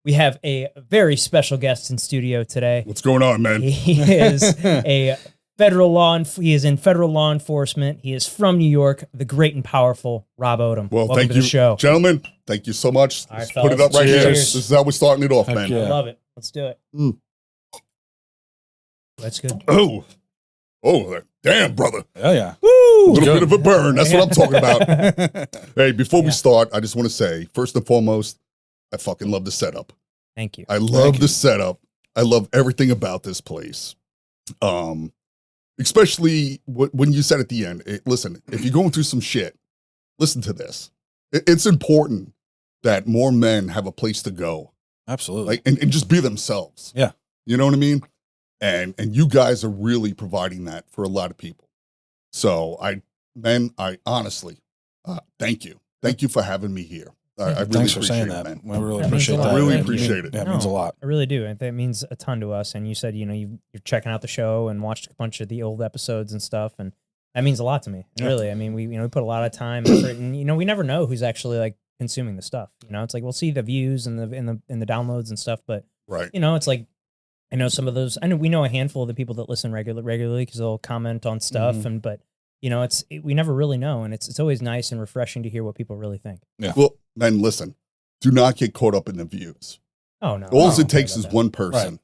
We have a very special guest in studio today. What's going on, man? He is a he is in federal law enforcement. He is from New York, the great and powerful Rob Odem. Well, Welcome thank to you, the show. gentlemen. Thank you so much. All right, Put it up right Cheers. here. This is how we're starting it off, Heck man. yeah. I love it. Let's do it. That's good. Oh, damn, brother. Hell yeah. A little bit of a burn. That's what I'm talking about. Hey, before we Yeah. start, I just want to say, first and foremost, I fucking love the setup. Thank you. I love the setup. I love everything about this place. Especially when you said at the end, listen, if you're going through some shit, listen to this. It's important that more men have a place to go. Absolutely. Like, and just be themselves. Yeah. You know what I mean? And you guys are really providing that for a lot of people. So I honestly, thank you. Thank you for having me here. I really Thanks for appreciate saying it, that. man. We really That means appreciate a lot. that. I really Yeah, appreciate it. Yeah, it means a lot. I really do. That means a ton to us. And you said, you're checking out the show and watched a bunch of the old episodes and stuff. And that means a lot to me. Yeah. Really. I mean, we put a lot of time, effort, and we never know who's actually like consuming the stuff. It's like, we'll see the views and the downloads and stuff, but Right. it's like, I know some of those, we know a handful of the people that listen regularly because they'll comment on stuff. Mhm. But we never really know. And it's always nice and refreshing to hear what people really think. Yeah. Well, man, listen, do not get caught up in the views. Oh no. All I don't it takes care is about one person.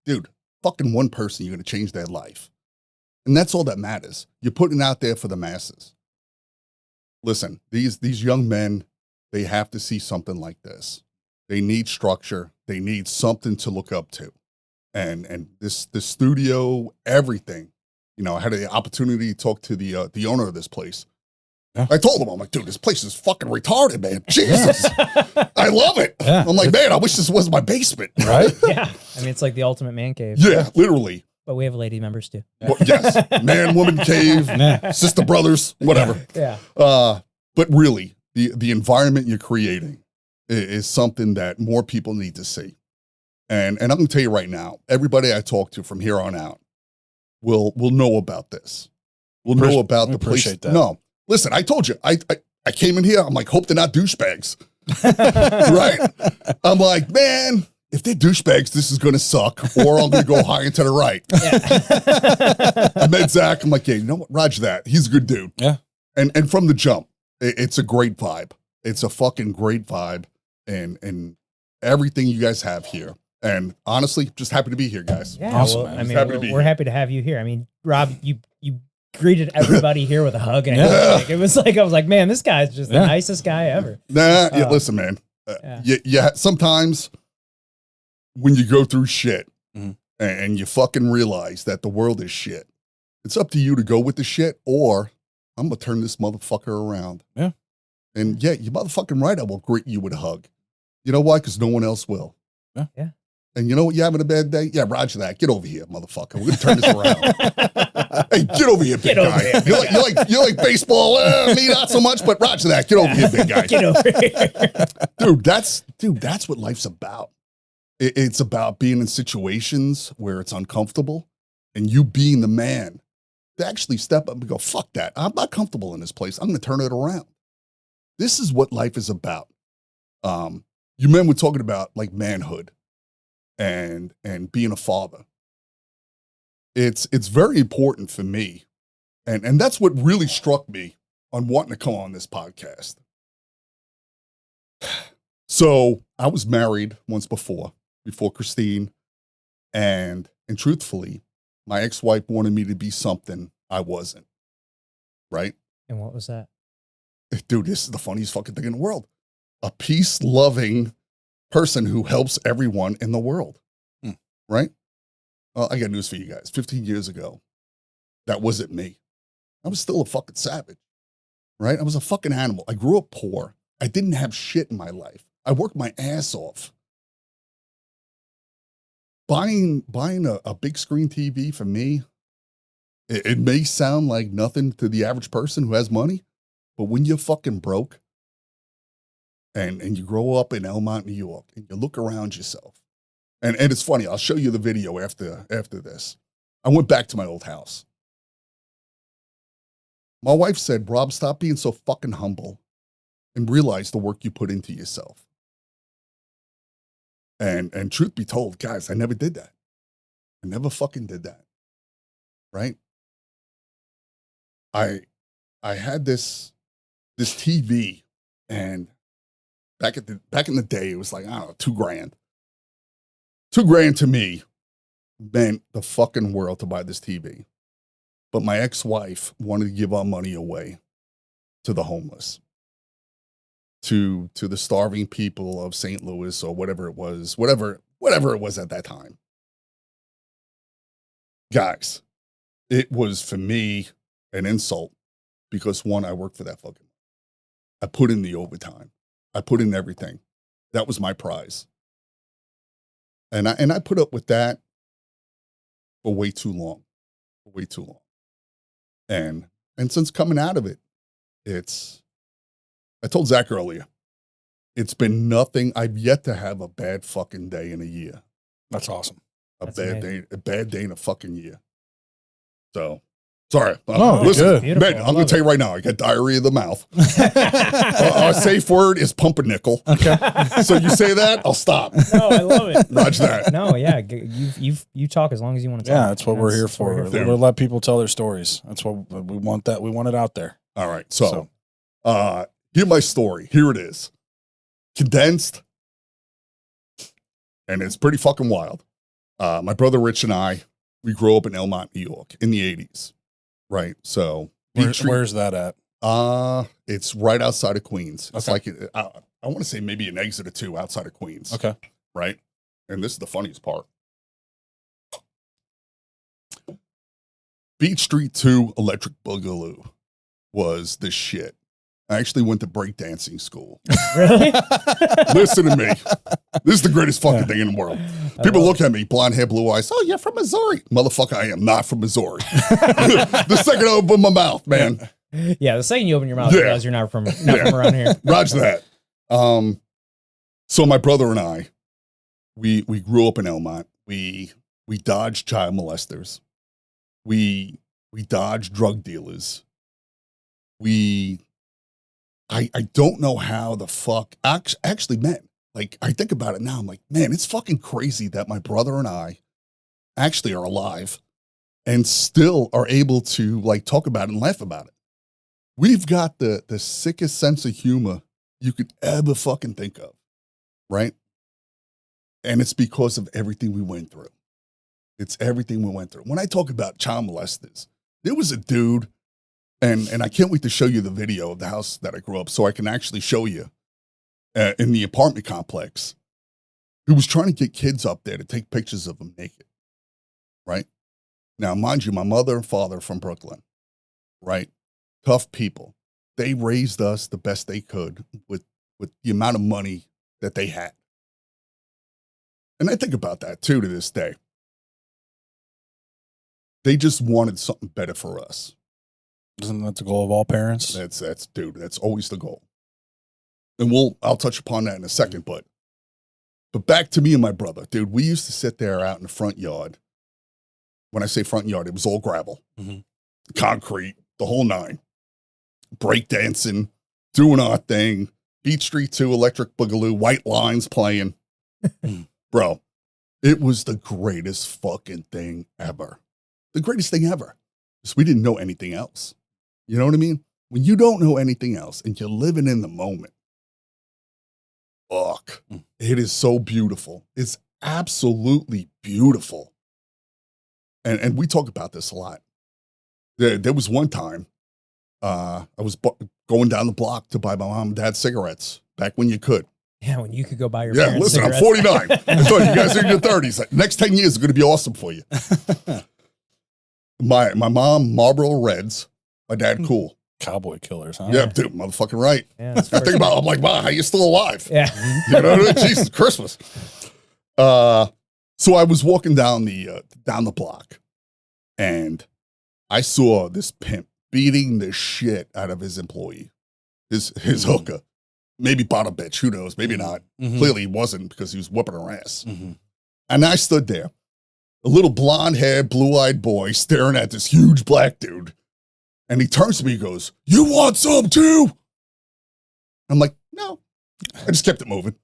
Dude, fucking one person, you're going to change their life. And that's all that matters. You're putting it out there for the masses. Listen, these young men, they have to see something like this. They need structure. They need something to look up to. And this studio, everything. I had the opportunity to talk to the owner of this place. Yeah. I told him, I'm like, dude, this place is fucking retarded, man. Jesus. that. I love it. Yeah. I'm like, man, I wish this was my basement. Right? Yeah. I mean, it's like the ultimate man cave. Yeah, literally. But we have lady members too. Well, yes. Man, woman cave, Yeah. sister brothers, whatever. Yeah. But really, the environment you're creating is something that more people need to see. And I'm going to tell you right now, everybody I talk to from here on out will know about this. Will know about we the place. appreciate that. No, listen, I told you, I came in here, I'm like, hope they're not douchebags. Right? I'm like, man, if they're douchebags, this is going to suck, or I'm going to go high and to the right. Yeah. I met Zach. I'm like, yeah, you know what? Roger that. He's a good dude. Yeah. And from the jump, it's a great vibe. It's a fucking great vibe. And everything you guys have here. And honestly, just happy to be here, guys. Yeah. Awesome, Well, man. I mean, Happy to be we're here. happy to have you here. I mean, Rob, you greeted everybody here with a hug and a Yeah. handshake. It was like, I was like, man, this guy's just the Yeah. nicest guy ever. Nah, yeah, listen, man. Yeah. Sometimes when you go through shit Mhm. and you fucking realize that the world is shit, it's up to you to go with the shit, or I'm going to turn this motherfucker around. Yeah. And yeah, you're motherfucking right. I will greet you with a hug. You know why? Because no one else will. Yeah. Yeah. And you know what? You having a bad day? Yeah, roger that. Get over here, motherfucker. We're going to turn this around. Hey, get over here, big Get over guy. here. You like baseball? Me, not so much, but roger that. Get over here, big guy. Get over here. Dude, that's what life's about. It's about being in situations where it's uncomfortable and you being the man to actually step up and go, fuck that. I'm not comfortable in this place. I'm going to turn it around. This is what life is about. You men were talking about like manhood and being a father. It's very important for me. And that's what really struck me on wanting to come on this podcast. So I was married once before Christine, and truthfully, my ex-wife wanted me to be something I wasn't, right? And what was that? Dude, this is the funniest fucking thing in the world. A peace-loving person who helps everyone in the world, right? I got news for you guys. 15 years ago, that wasn't me. I was still a fucking savage, right? I was a fucking animal. I grew up poor. I didn't have shit in my life. I worked my ass off. Buying a big screen TV for me, it may sound like nothing to the average person who has money, but when you're fucking broke and you grow up in Elmont, New York, and you look around yourself, and it's funny, I'll show you the video after this. I went back to my old house. My wife said, Rob, stop being so fucking humble and realize the work you put into yourself. And truth be told, guys, I never did that. I never fucking did that. Right? I had this TV, and back in the day, it was like, I don't know, $2,000. $2,000 to me meant the fucking world to buy this TV. But my ex-wife wanted to give our money away to the homeless, to the starving people of St. Louis, or whatever it was at that time. Guys, it was for me an insult, because one, I worked for that fucking. I put in the overtime. I put in everything. That was my prize. And I put up with that for way too long. Way too long. And since coming out of it, I told Zach earlier, it's been nothing. I've yet to have a bad fucking day in a year. That's awesome. A bad day in a fucking year. So, sorry. No, listen, good. man, I'm going to tell you right now, I got diarrhea of the mouth. Our safe word is pumpernickel. Okay. So you say that, I'll stop. No, I love it. Roger that. No, yeah, you talk as long as you want to talk. Yeah, that's what we're here for. We're here We'll let people tell their stories. That's what we want. That we want it out there. All right. So. Here's my story. Here it is. Condensed. And it's pretty fucking wild. My brother Rich and I, we grew up in Elmont, New York in the 80s. Right. So where's that at? It's right outside of Queens. It's Okay. like, I want to say maybe an exit or two outside of Queens. Okay. Right. And this is the funniest part. Beach Street 2 Electric Boogaloo was the shit. I actually went to breakdancing school. Really? Listen to me. This is the greatest fucking thing in the world. People look at me, blonde hair, blue eyes. Oh, you're from Missouri. Motherfucker, I am not from Missouri. The second I open my mouth, man. Yeah, the second you open your mouth, you realize you're not from around here. Roger that. So my brother and I, we grew up in Elmont. We dodged child molesters. We dodged drug dealers. I don't know how the fuck actually met. Like, I think about it now. I'm like, man, it's fucking crazy that my brother and I actually are alive and still are able to like talk about it and laugh about it. We've got the sickest sense of humor you could ever fucking think of, right? And it's because of everything we went through. It's everything we went through. When I talk about child molesters, there was a dude. And I can't wait to show you the video of the house that I grew up, so I can actually show you in the apartment complex. Who was trying to get kids up there to take pictures of them naked, right? Now, mind you, my mother and father are from Brooklyn, right? Tough people. They raised us the best they could with the amount of money that they had. And I think about that, too, to this day. They just wanted something better for us. Isn't that the goal of all parents? That's always the goal. And I'll touch upon that in a second, but back to me and my brother, dude, we used to sit there out in the front yard. When I say front yard, it was all gravel, concrete, the whole nine, breakdancing, doing our thing, Beach Street 2, Electric Boogaloo, white lines playing. Bro, it was the greatest fucking thing ever. The greatest thing ever. Because we didn't know anything else. You know what I mean? When you don't know anything else and you're living in the moment, fuck, it is so beautiful. It's absolutely beautiful. And we talk about this a lot. There was one time I was going down the block to buy my mom and dad cigarettes back when you could. Yeah, when you could go buy your parents listen, cigarettes. I'm 49. I thought you guys are in your 30s. Like, next 10 years is going to be awesome for you. My mom, Marlboro Reds. My dad, Cool. Cowboy killers, huh? Yeah, dude, motherfucking right. Yeah, I think about it, I'm like, wow, how you still alive? Yeah. You know what I mean? Jesus, Christmas. So I was walking down the block, and I saw this pimp beating the shit out of his employee, his hooker. Maybe bottom bitch, who knows? Maybe not. Clearly he wasn't, because he was whooping her ass. And I stood there, a little blonde-haired, blue-eyed boy staring at this huge black dude. And he turns to me and goes, "You want some too?" I'm like, "No, I just kept it moving.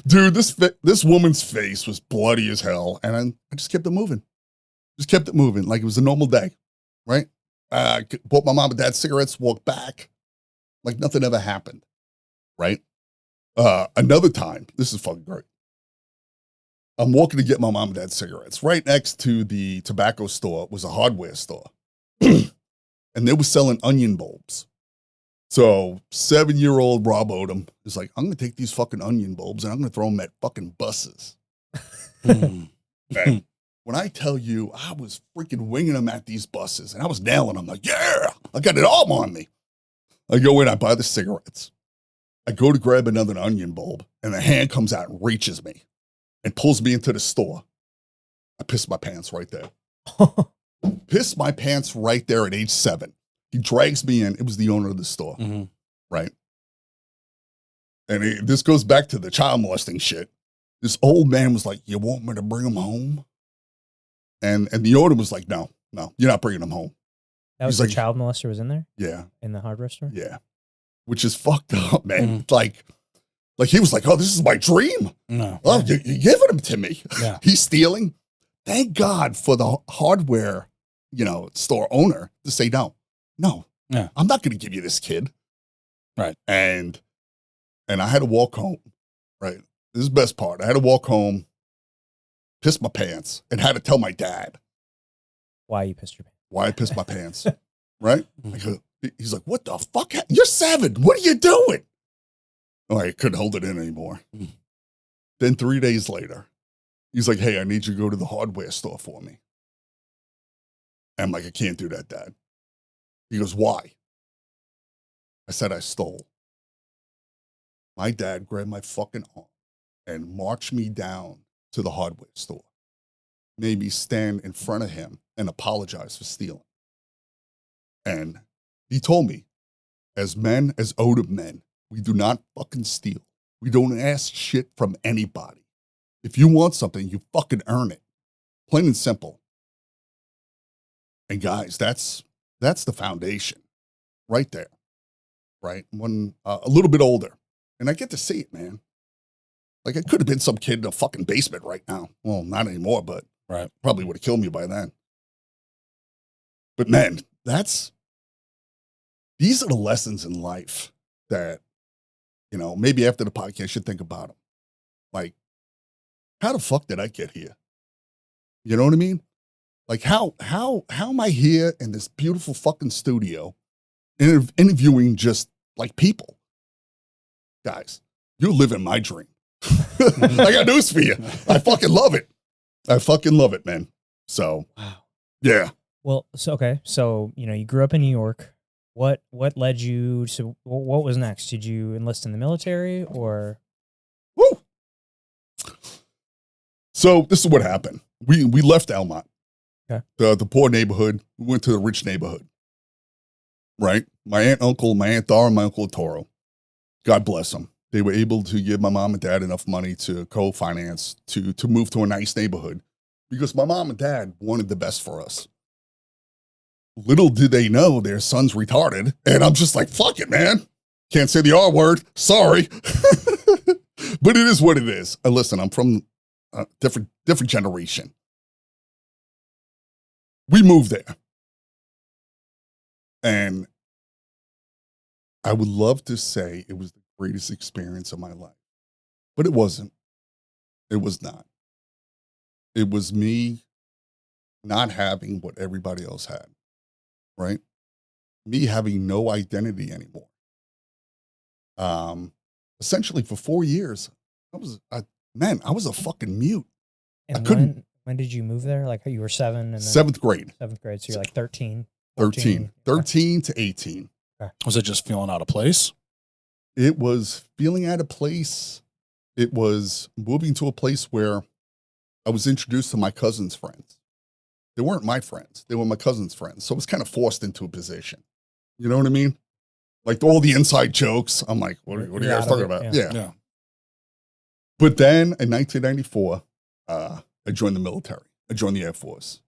Dude, this woman's face was bloody as hell, and I just kept it moving. Just kept it moving like it was a normal day, right? Bought my mom and dad cigarettes, walked back like nothing ever happened, right? Another time, this is fucking great. I'm walking to get my mom and dad cigarettes. Right next to the tobacco store was a hardware store, and they were selling onion bulbs. So 7-year-old Rob Odem is like, I'm going to take these fucking onion bulbs and I'm going to throw them at fucking buses. Man, when I tell you, I was freaking winging them at these buses and I was nailing them. Like, yeah, I got it all on me. I go in, I buy the cigarettes. I go to grab another onion bulb and the hand comes out and reaches me and pulls me into the store. I pissed my pants right there. Pissed my pants right there at age 7. He drags me in. It was the owner of the store, right? And this goes back to the child molesting shit. This old man was like, you want me to bring him home? And the owner was like, no, you're not bringing him home. That was He's the like, child molester was in there? Yeah. In the hardware store? Yeah. Which is fucked up, man. Like he was like, oh, this is my dream. No. Oh, you're giving him to me. Yeah. He's stealing. Thank God for the hardware, store owner to say no. No, I'm not going to give you this kid. Right. And I had to walk home, right? This is the best part. I had to walk home, piss my pants, and had to tell my dad. Why you pissed your pants? Why I pissed my pants, right? He's like, what the fuck? You're 7. What are you doing? Oh, I couldn't hold it in anymore. Then 3 days later, he's like, hey, I need you to go to the hardware store for me. And I'm like, I can't do that, Dad. He goes, why? I said I stole. My dad grabbed my fucking arm and marched me down to the hardware store. Made me stand in front of him and apologize for stealing. And he told me, as men, as Odem men, we do not fucking steal. We don't ask shit from anybody. If you want something, you fucking earn it. Plain and simple. And guys, that's the foundation right there, right? When a little bit older, and I get to see it, man. Like it could have been some kid in a fucking basement right now. Well, not anymore, but probably would have killed me by then. But man, these are the lessons in life that, maybe after the podcast, you should think about them. Like, how the fuck did I get here? You know what I mean? Like how am I here in this beautiful fucking studio interviewing just like people? Guys, you're living my dream. I got news for you. I fucking love it. I fucking love it, man. So, wow. Yeah. Well, so you grew up in New York. What led you to, what was next? Did you enlist in the military or? Woo! So this is what happened. We left Elmont. Okay. The poor neighborhood. We went to the rich neighborhood. Right? My aunt Dara, and my uncle Toro. God bless them. They were able to give my mom and dad enough money to co-finance to move to a nice neighborhood because my mom and dad wanted the best for us. Little did they know their son's retarded. And I'm just like, fuck it, man. Can't say the R word. Sorry. But it is what it is. Listen, I'm from a different generation. We moved there. And I would love to say it was the greatest experience of my life, but it wasn't. It was not. It was me not having what everybody else had, right? Me having no identity anymore. Essentially for 4 years, I was a fucking mute. And I couldn't. When did you move there? Like you were 7 and then 7th grade. 7th grade. So you're like 13. 13 to 18. Okay. Was it just feeling out of place? It was feeling out of place. It was moving to a place where I was introduced to my cousin's friends. They weren't my friends. They were my cousin's friends. So I was kind of forced into a position. You know what I mean? Like all the inside jokes. I'm like, what are you guys talking about? Yeah. But then in 1994, I joined the military. I joined the Air Force.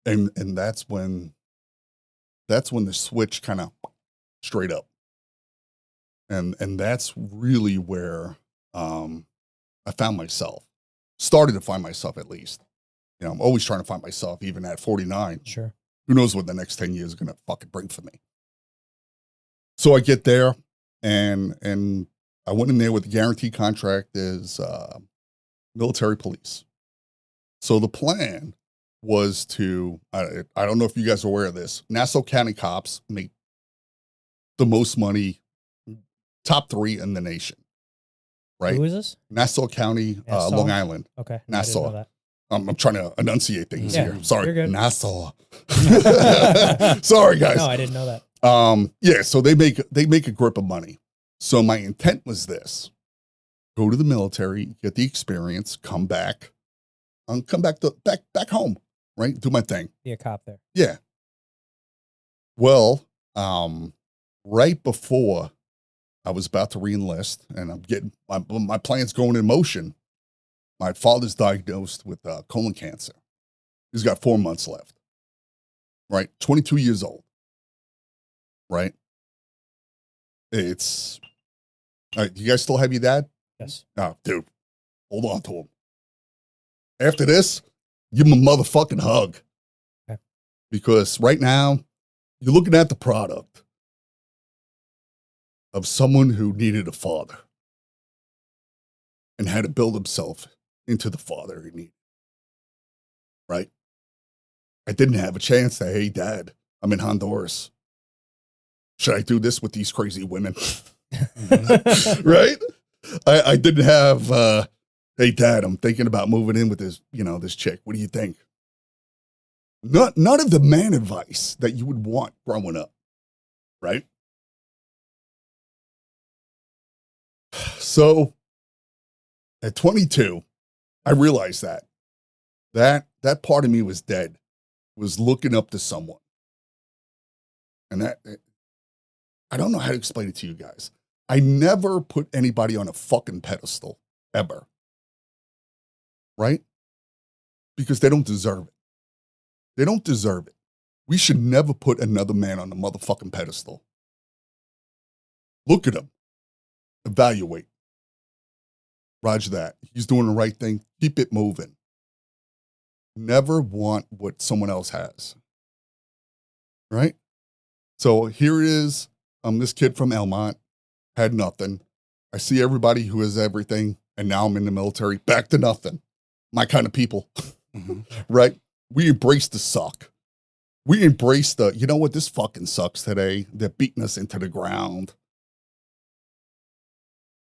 And that's when the switch kind of straight up. And that's really where I found myself, started to find myself at least. You know, I'm always trying to find myself, even at 49. Sure. Who knows what the next 10 years are going to fucking bring for me. So I get there, and I went in there with a guaranteed contract as military police. So the plan was to, I don't know if you guys are aware of this, Nassau County cops make the most money, top 3 in the nation, right? Who is this? Nassau County, Nassau? Long Island. Okay. Nassau. I didn't know I'm trying to enunciate things Yeah, here. Sorry, you're good. Nassau. Sorry, guys. that. No, I didn't know that. Yeah, so they make a grip of money. So my intent was this: go to the military, get the experience, come back back home, right? Do my thing. Be a cop there. Yeah. Well, right before I was about to reenlist, and I'm getting my plans going in motion, my father's diagnosed with colon cancer. He's got 4 months left. Right, 22 years old. Right. It's. Do you guys still have your dad? Yes. No, dude, hold on to him. After this, give him a motherfucking hug. Okay. Because right now, you're looking at the product of someone who needed a father and had to build himself into the father he needed. Right? I didn't have a chance to, hey, Dad, I'm in Honduras. Should I do this with these crazy women? Right? I didn't have, hey, Dad, I'm thinking about moving in with this, this chick. What do you think? None of the man advice that you would want growing up, right? So at 22, I realized that part of me was dead, was looking up to someone. And I don't know how to explain it to you guys. I never put anybody on a fucking pedestal, ever. Right? Because they don't deserve it. They don't deserve it. We should never put another man on a motherfucking pedestal. Look at him. Evaluate. Roger that. He's doing the right thing. Keep it moving. Never want what someone else has. Right? So here it is. I'm this kid from Elmont, had nothing. I see everybody who has everything, and now I'm in the military, back to nothing. My kind of people. Mm-hmm. Right? We embrace the suck. We embrace the, you know what, this fucking sucks today. They're beating us into the ground.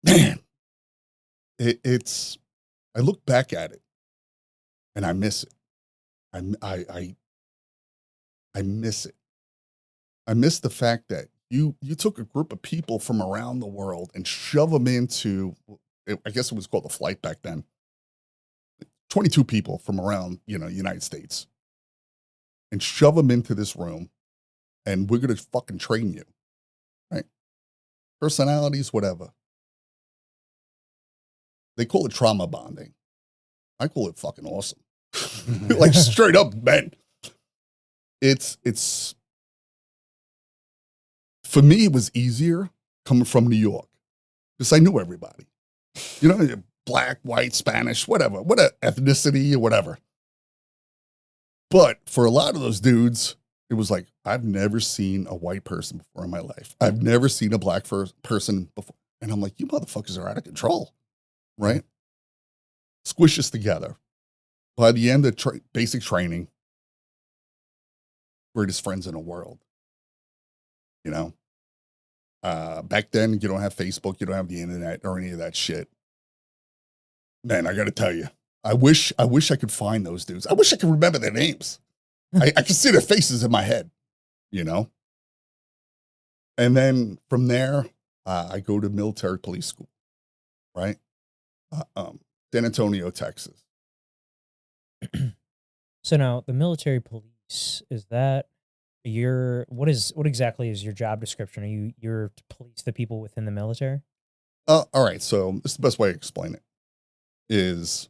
Man, it's, I look back at it and I miss it. I miss it. I miss the fact that you took a group of people from around the world and shove them into, I guess it was called a flight back then. 22 people from around, United States, and shove them into this room, and we're going to fucking train you, right? Personalities, whatever. They call it trauma bonding. I call it fucking awesome. Like straight up, man. It's, for me, it was easier coming from New York because I knew everybody. Black, white, Spanish, whatever, what ethnicity or whatever. But for a lot of those dudes, it was like, I've never seen a white person before in my life. I've never seen a black person before. And I'm like, you motherfuckers are out of control, right? Squish us together. By the end of basic training, greatest friends in the world. Back then, you don't have Facebook, you don't have the internet or any of that shit. Man, I got to tell you, I wish I could find those dudes. I wish I could remember their names. I can see their faces in my head, And then from there, I go to military police school, right? San Antonio, Texas. So now the military police, is that what exactly is your job description? Are you're to police the people within the military? All right. So this is the best way to explain it is,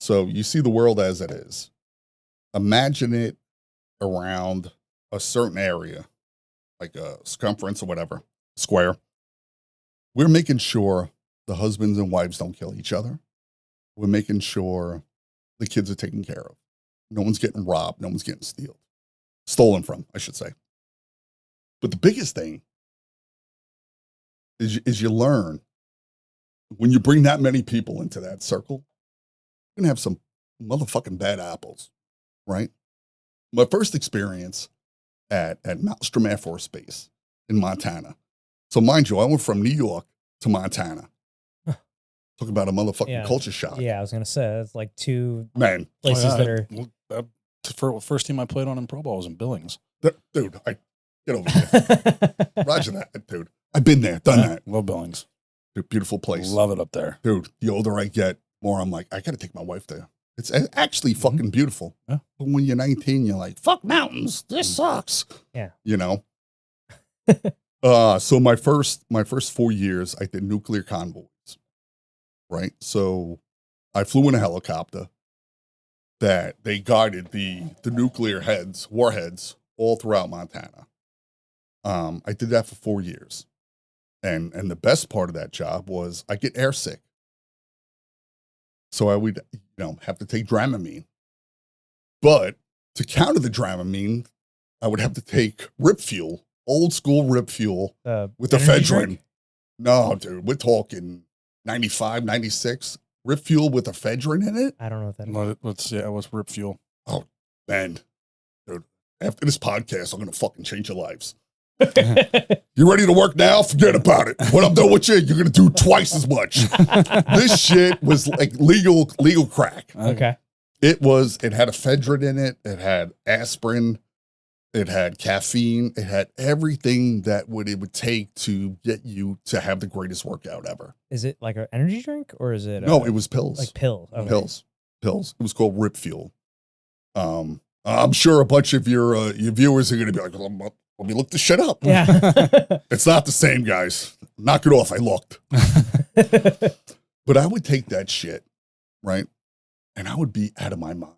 so you see the world as it is. Imagine it around a certain area, like a circumference or whatever, square. we're making sure the husbands and wives don't kill each other. We're making sure the kids are taken care of. No one's getting robbed. No one's getting stolen from, I should say. But the biggest thing is you learn when you bring that many people into that circle, you're going to have some motherfucking bad apples, right? My first experience at Maelstrom Air Force Base in Montana. So mind you, I went from New York to Montana. Talk about a motherfucking culture shock. Yeah, I was gonna say it's like two Man. places that are. First team I played on in Pro Bowl was in Billings. Dude, get over here. Roger that, dude. I've been there, done that. Love Billings. Dude, beautiful place. Love it up there. Dude, the older I get, more I'm like, I got to take my wife there. It's actually fucking beautiful. Yeah. But when you're 19, you're like, fuck mountains. This sucks. Yeah. You know? So my first 4 years, I did nuclear convoys, right? So I flew in a helicopter that they guarded the nuclear warheads all throughout Montana. I did that for 4 years. And the best part of that job was I get airsick. So I would, have to take Dramamine. But to counter the Dramamine, I would have to take rip fuel, old school rip fuel with ephedrine. Drink? No, dude, we're talking 95, 96. Rip fuel with ephedrine in it? I don't know what that is. Let's see. What's Rip Fuel? Oh, man. Dude, after this podcast, I'm going to fucking change your lives. You ready to work now? Forget about it. When I'm done with you, you're going to do twice as much. This shit was like legal crack. Okay. It had ephedrine in it. It had aspirin. It had caffeine. It had everything that it would take to get you to have the greatest workout ever. Is it like an energy drink or is it? No, it was pills. Like pills. Okay. Pills. It was called Rip Fuel. I'm sure a bunch of your viewers are going to be like, let me look this shit up. Yeah. It's not the same, guys. Knock it off. I looked. But I would take that shit, right? And I would be out of my mind.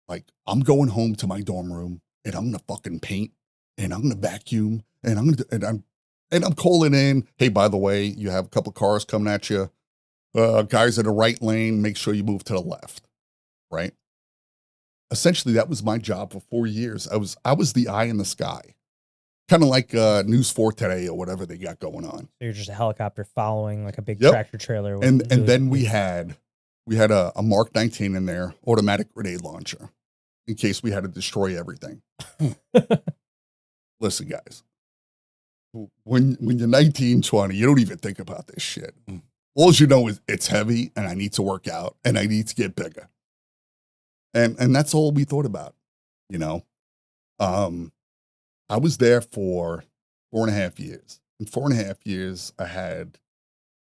Like, I'm going home to my dorm room and I'm going to fucking paint and I'm going to vacuum and I'm calling in. Hey, by the way, you have a couple cars coming at you. Guys in the right lane, make sure you move to the left, right? Essentially, that was my job for 4 years. I was the eye in the sky, kind of like News 4 Today or whatever they got going on. So you're just a helicopter following like a big Yep. tractor trailer. And then we had a Mark 19 in there, automatic grenade launcher, in case we had to destroy everything. Listen, guys, when you're 19, 20, you don't even think about this shit. All you know is it's heavy and I need to work out and I need to get bigger. And that's all we thought about, I was there for 4.5 years. In 4.5 years, I had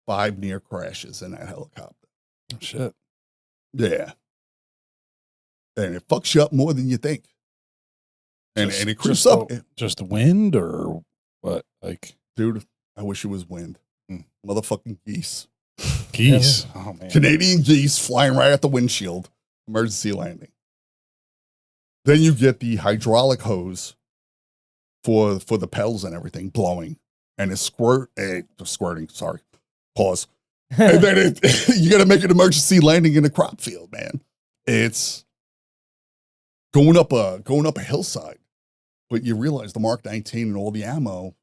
5 near crashes in that helicopter. Oh, shit. Yeah. And it fucks you up more than you think. And it creeps up. Just the wind or what? Like, Dude, I wish it was wind. Motherfucking geese. geese. Oh, man. Canadian geese flying right at the windshield. Emergency landing. Then you get the hydraulic hose for the pedals and everything blowing. And it's squirting, sorry. Pause. And then you got to make an emergency landing in a crop field, man. It's going up a hillside. But you realize the Mark 19 and all the ammo,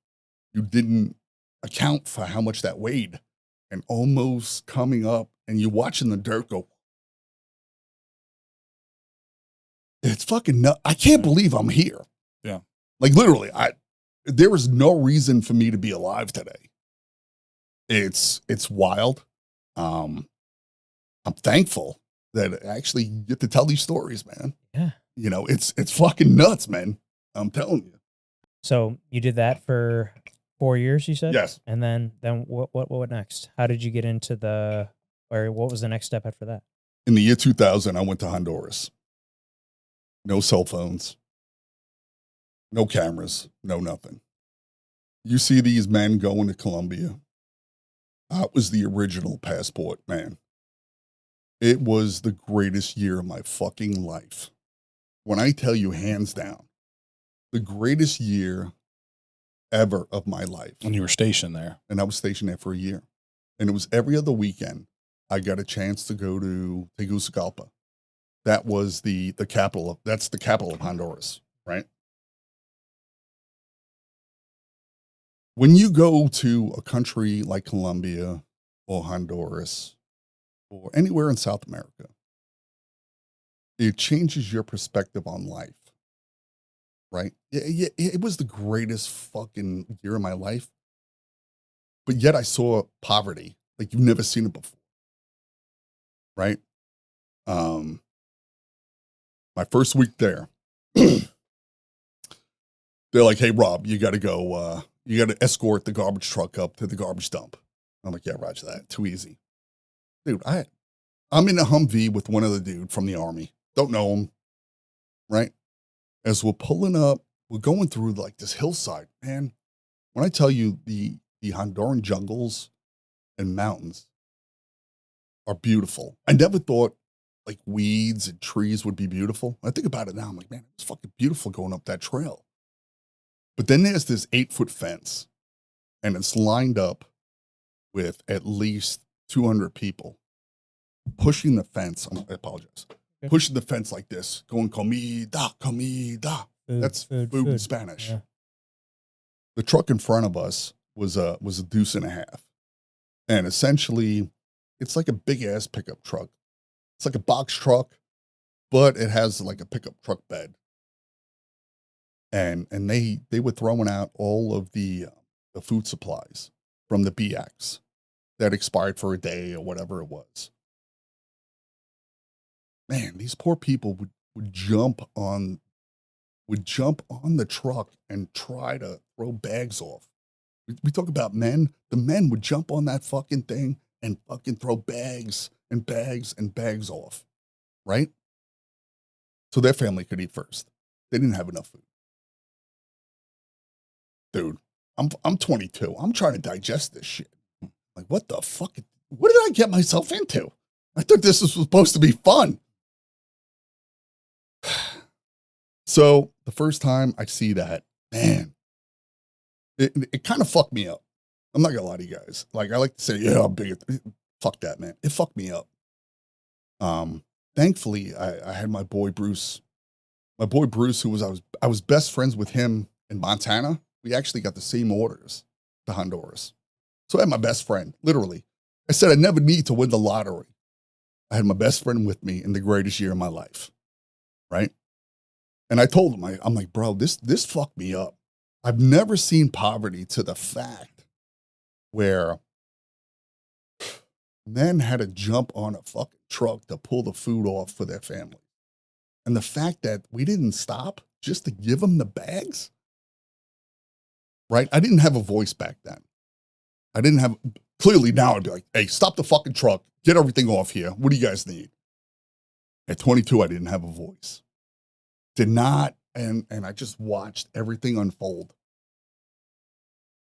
you didn't account for how much that weighed. And almost coming up, and you're watching the dirt go. It's fucking nuts. I can't believe I'm here. Yeah. Like literally, there is no reason for me to be alive today. It's wild. I'm thankful that I actually get to tell these stories, man. Yeah. It's fucking nuts, man. I'm telling you. So you did that for 4 years, you said? Yes. And then what next? How did you get into what was the next step after that? In the year 2000, I went to Honduras. No cell phones, no cameras, no nothing. You see these men going to Colombia. That was the original passport, man. It was the greatest year of my fucking life. When I tell you hands down, the greatest year ever of my life. When you were stationed there. And I was stationed there for a year. And it was every other weekend I got a chance to go to Tegucigalpa. That was the capital of, that's the capital of Honduras, right? When you go to a country like Colombia or Honduras or anywhere in South America, it changes your perspective on life, right? It was the greatest fucking year of my life. But yet I saw poverty like you've never seen it before, right? My first week there, they're like, "Hey, Rob, you got to go. You got to escort the garbage truck up to the garbage dump." I'm like, "Yeah, roger that. Too easy, dude." I'm in a Humvee with one other dude from the army. Don't know him, right? As we're pulling up, we're going through like this hillside, man. When I tell you the Honduran jungles and mountains are beautiful, I never thought like weeds and trees would be beautiful. I think about it now. I'm like, man, it's fucking beautiful going up that trail. But then there's this 8-foot fence, and it's lined up with at least 200 people pushing the fence. I apologize. Okay. Pushing the fence like this, going comida, comida. That's food in Spanish. Yeah. The truck in front of us was a deuce and a half. And essentially, it's like a big ass pickup truck. It's like a box truck, but it has like a pickup truck bed. And they were throwing out all of the food supplies from the BX that expired for a day or whatever it was. Man, these poor people would jump on the truck and try to throw bags off. We talk about men. The men would jump on that fucking thing and fucking throw bags and bags and bags off, right? So their family could eat first. They didn't have enough food. Dude, I'm 22. I'm trying to digest this shit. Like, what the fuck? What did I get myself into? I thought this was supposed to be fun. So the first time I see that, man, it kind of fucked me up. I'm not gonna lie to you guys. Like, I like to say, yeah, I'm big. Fuck that, man. It fucked me up. Thankfully, I had my boy Bruce, who I was best friends with him in Montana. We actually got the same orders to Honduras. So I had my best friend, literally. I said I never need to win the lottery. I had my best friend with me in the greatest year of my life, right? And I told him, I'm like, bro, this fucked me up. I've never seen poverty to the fact where men had to jump on a fucking truck to pull the food off for their family. And the fact that we didn't stop just to give them the bags, right? I didn't have a voice back then. Clearly now I'd be like, hey, stop the fucking truck. Get everything off here. What do you guys need? At 22, I didn't have a voice. Did not, and I just watched everything unfold.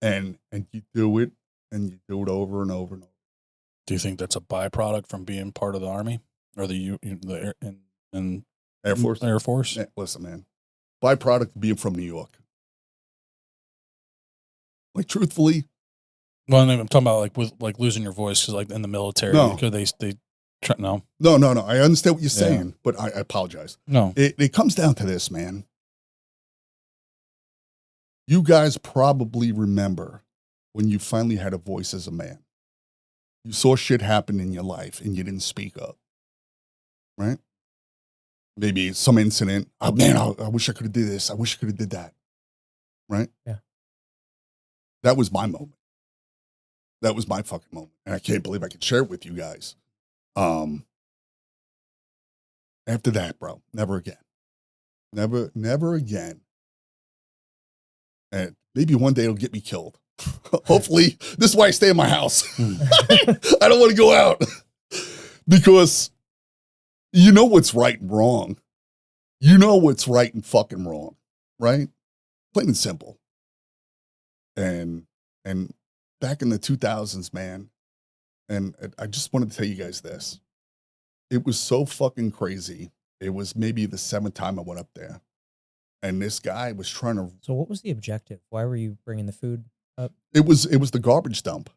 And you do it, and you do it over and over and over. Do you think that's a byproduct from being part of the Army or the Air Force? Air Force? Yeah, listen, man. Byproduct of being from New York. Like, truthfully. Well, I'm talking about like with like losing your voice because like in the military, No. because they no. No. I understand what you're saying, but I apologize. No. It comes down to this, man. You guys probably remember when you finally had a voice as a man. You saw shit happen in your life and you didn't speak up, right? Maybe some incident. Oh, man, I wish I could have did this. I wish I could have did that, right? Yeah. That was my moment. That was my fucking moment. And I can't believe I could share it with you guys. After that, bro, never again. Never again. And maybe one day it'll get me killed. Hopefully, this is why I stay in my house. I don't want to go out because you know what's right and wrong. You know what's right and fucking wrong, right? Plain and simple. And back in the 2000s, man, and I just wanted to tell you guys this. It was so fucking crazy. It was maybe the 7th time I went up there. And this guy was trying to. So what was the objective? Why were you bringing the food up? It was the garbage dump.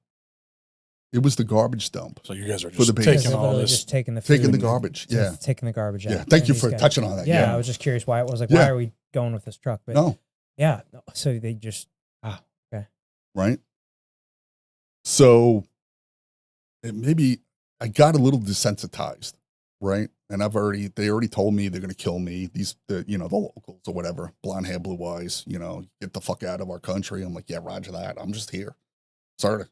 It was the garbage dump. So you guys are For the just base. taking all Literally this. just taking the food. Taking the garbage. just Yeah. taking the garbage out. Yeah. Thank And you these for guys- touching on that. Yeah, Yeah. I was just curious why it was like, Yeah. why are we going with this truck? But No. yeah, no, so they just okay. Right. So maybe I got a little desensitized. Right. And they already told me they're going to kill me. The locals or whatever, blonde hair, blue eyes, get the fuck out of our country. I'm like, yeah, roger that. I'm just here. Sorry.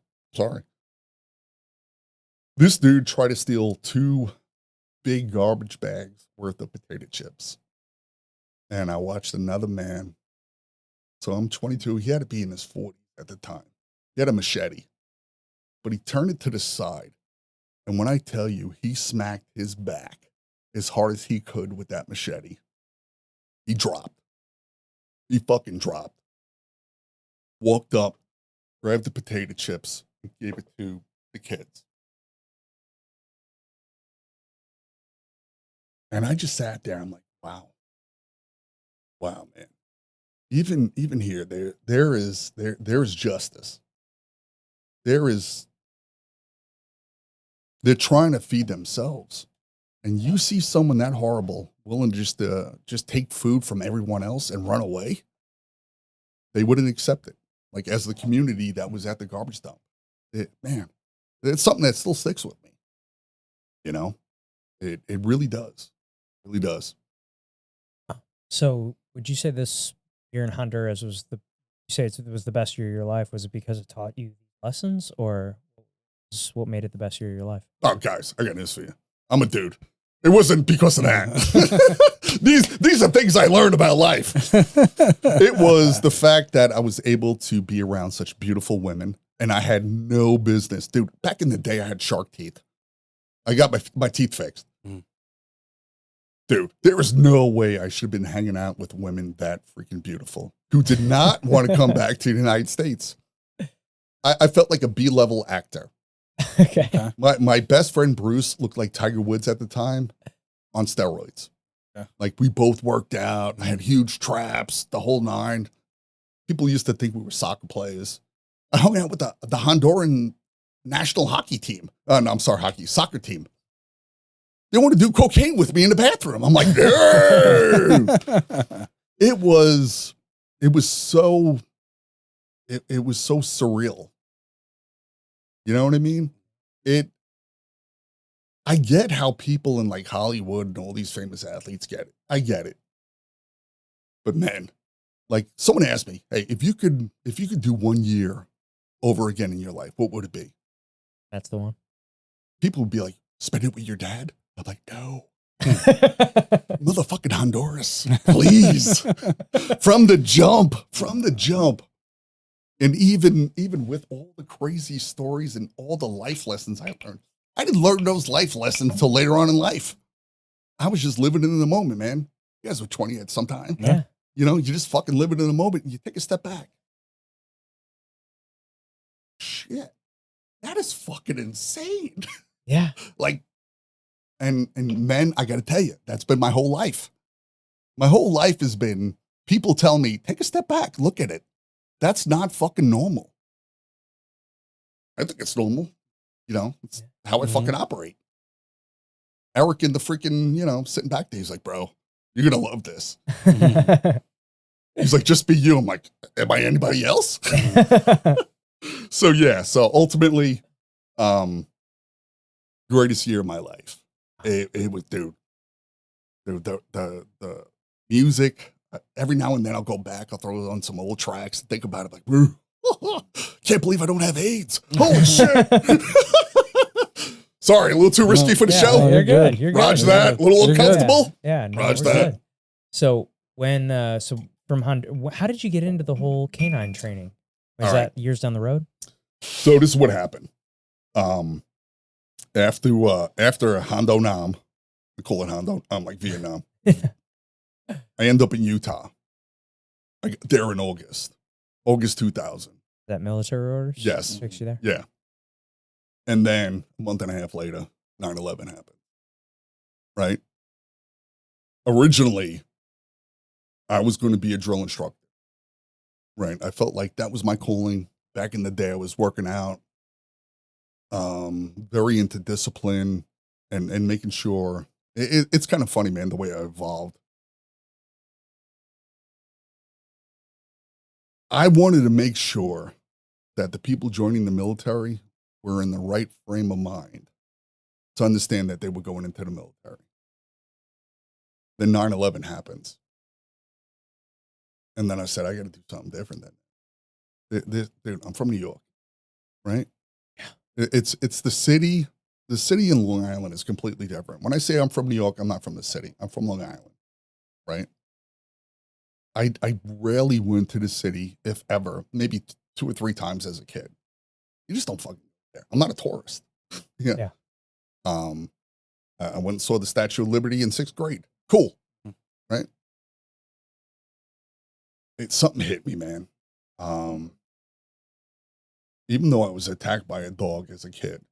This dude tried to steal 2 big garbage bags worth of potato chips. And I watched another man. So I'm 22. He had to be in his 40s at the time. He had a machete, but he turned it to the side. And when I tell you, he smacked his back as hard as he could with that machete. He dropped. He fucking dropped. Walked up, grabbed the potato chips, and gave it to the kids. And I just sat there. I'm like, wow. Wow, man. Even here, there is justice. They're trying to feed themselves. And you see someone that horrible willing to just take food from everyone else and run away, they wouldn't accept it. Like, as the community that was at the garbage dump. Man, it's something that still sticks with me. It really does. Really does. So would you say this year in Honduras was it was the best year of your life? Was it because it taught you lessons, or what made it the best year of your life? Oh, guys, I got news for you. I'm a dude. It wasn't because of that. These are things I learned about life. It was the fact that I was able to be around such beautiful women, and I had no business. Dude, back in the day, I had shark teeth. I got my teeth fixed. Mm. Dude, there was no way I should have been hanging out with women that freaking beautiful who did not want to come back to the United States. I felt like a B-level actor. Okay. My best friend Bruce looked like Tiger Woods at the time on steroids. Yeah. Like, we both worked out. I had huge traps, the whole 9. People used to think we were soccer players. I hung out with the Honduran national hockey team. No, I'm sorry, soccer team. They want to do cocaine with me in the bathroom. I'm like, no. It was so surreal. You know what I mean? I get how people in like Hollywood and all these famous athletes get it. I get it. But man, like, someone asked me, hey, if you could do 1 year over again in your life, what would it be? That's the one. People would be like, spend it with your dad. I'm like, no. Motherfucking Honduras, please. From the jump. And even with all the crazy stories and all the life lessons I learned, I didn't learn those life lessons until later on in life. I was just living in the moment, man. You guys were 20 at some time. Yeah. You just fucking living in the moment and you take a step back. Shit. That is fucking insane. Yeah. Like, and men, I got to tell you, that's been my whole life. My whole life has been people tell me, take a step back, look at it. That's not fucking normal. I think it's normal. It's how I fucking operate. Eric in the freaking, sitting back there, he's like, bro, you're going to love this. He's like, just be you. I'm like, am I anybody else? So ultimately, greatest year of my life. It was, dude, the music. Every now and then I'll go back, I'll throw on some old tracks and think about it like, can't believe I don't have AIDS. Holy shit. Sorry, a little too risky for the show. No, you're good. You're good. Roger that. A little You're good. uncomfortable. Yeah. No, Roger we're that. good. So from Honduras, how did you get into the whole canine training? Was All that years down the road? So this is what happened. After Hondo Nam, we call it Hondo, like Vietnam. I end up in Utah. I get there in August 2000. That military orders? Yes. Fix you there? Yeah. And then a month and a half later, 9/11 happened. Right? Originally, I was going to be a drill instructor, right? I felt like that was my calling. Back in the day, I was working out, very into discipline and making sure. It's kind of funny, man, the way I evolved. I wanted to make sure that the people joining the military were in the right frame of mind to understand that they were going into the military. Then 9/11 happens. And then I said, I got to do something different then. Dude, I'm from New York, right? Yeah. It's the city. The city in Long Island is completely different. When I say I'm from New York, I'm not from the city. I'm from Long Island, right? I rarely went to the city, if ever, maybe 2 or 3 times as a kid. You just don't fucking care. I'm not a tourist. Yeah. Yeah. I went and saw the Statue of Liberty in 6th grade. Cool, right? Something hit me, man. Even though I was attacked by a dog as a kid,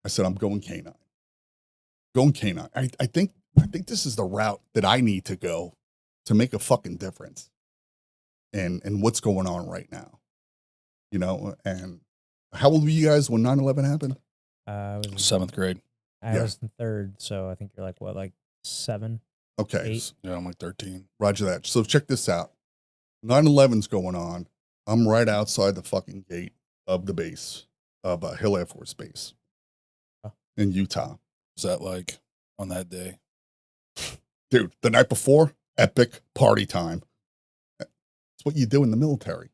I said, I'm going canine. Going canine. I think this is the route that I need to go to make a fucking difference in what's going on right now. You know, and how old were you guys when 9/11 happened? I was 7th grade. I Yeah. was in third, so I think you're like what, like 7? Okay. 8? Yeah, I'm like 13. Roger that. So check this out. 9/11's going on. I'm right outside the fucking gate of the base of Hill Air Force Base Oh. in Utah. Was that like on that day? Dude, the night before, epic party time. It's what you do in the military.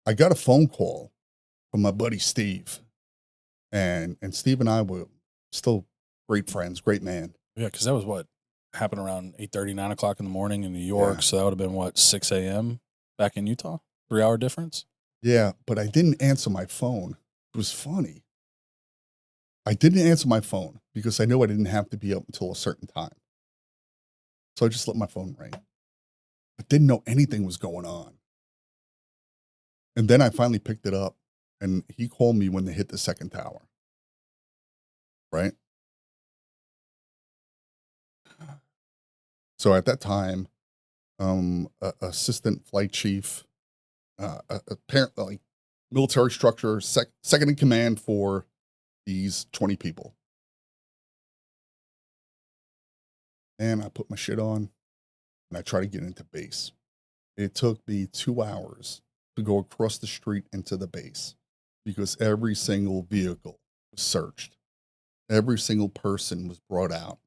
I got a phone call from my buddy Steve. And Steve and I were still great friends, great man. Yeah, because that was what happened around 8:30, 9 o'clock in the morning in New York. Yeah. So that would have been what, 6 a.m. back in Utah? 3-hour difference? Yeah, but I didn't answer my phone. It was funny. I didn't answer my phone because I knew I didn't have to be up until a certain time. So I just let my phone ring. I didn't know anything was going on. And then I finally picked it up and he called me when they hit the second tower. Right? So at that time, assistant flight chief, apparently like military structure, second in command for these 20 people. And I put my shit on and I tried to get into base. It took me 2 hours to go across the street into the base because every single vehicle was searched. Every single person was brought out,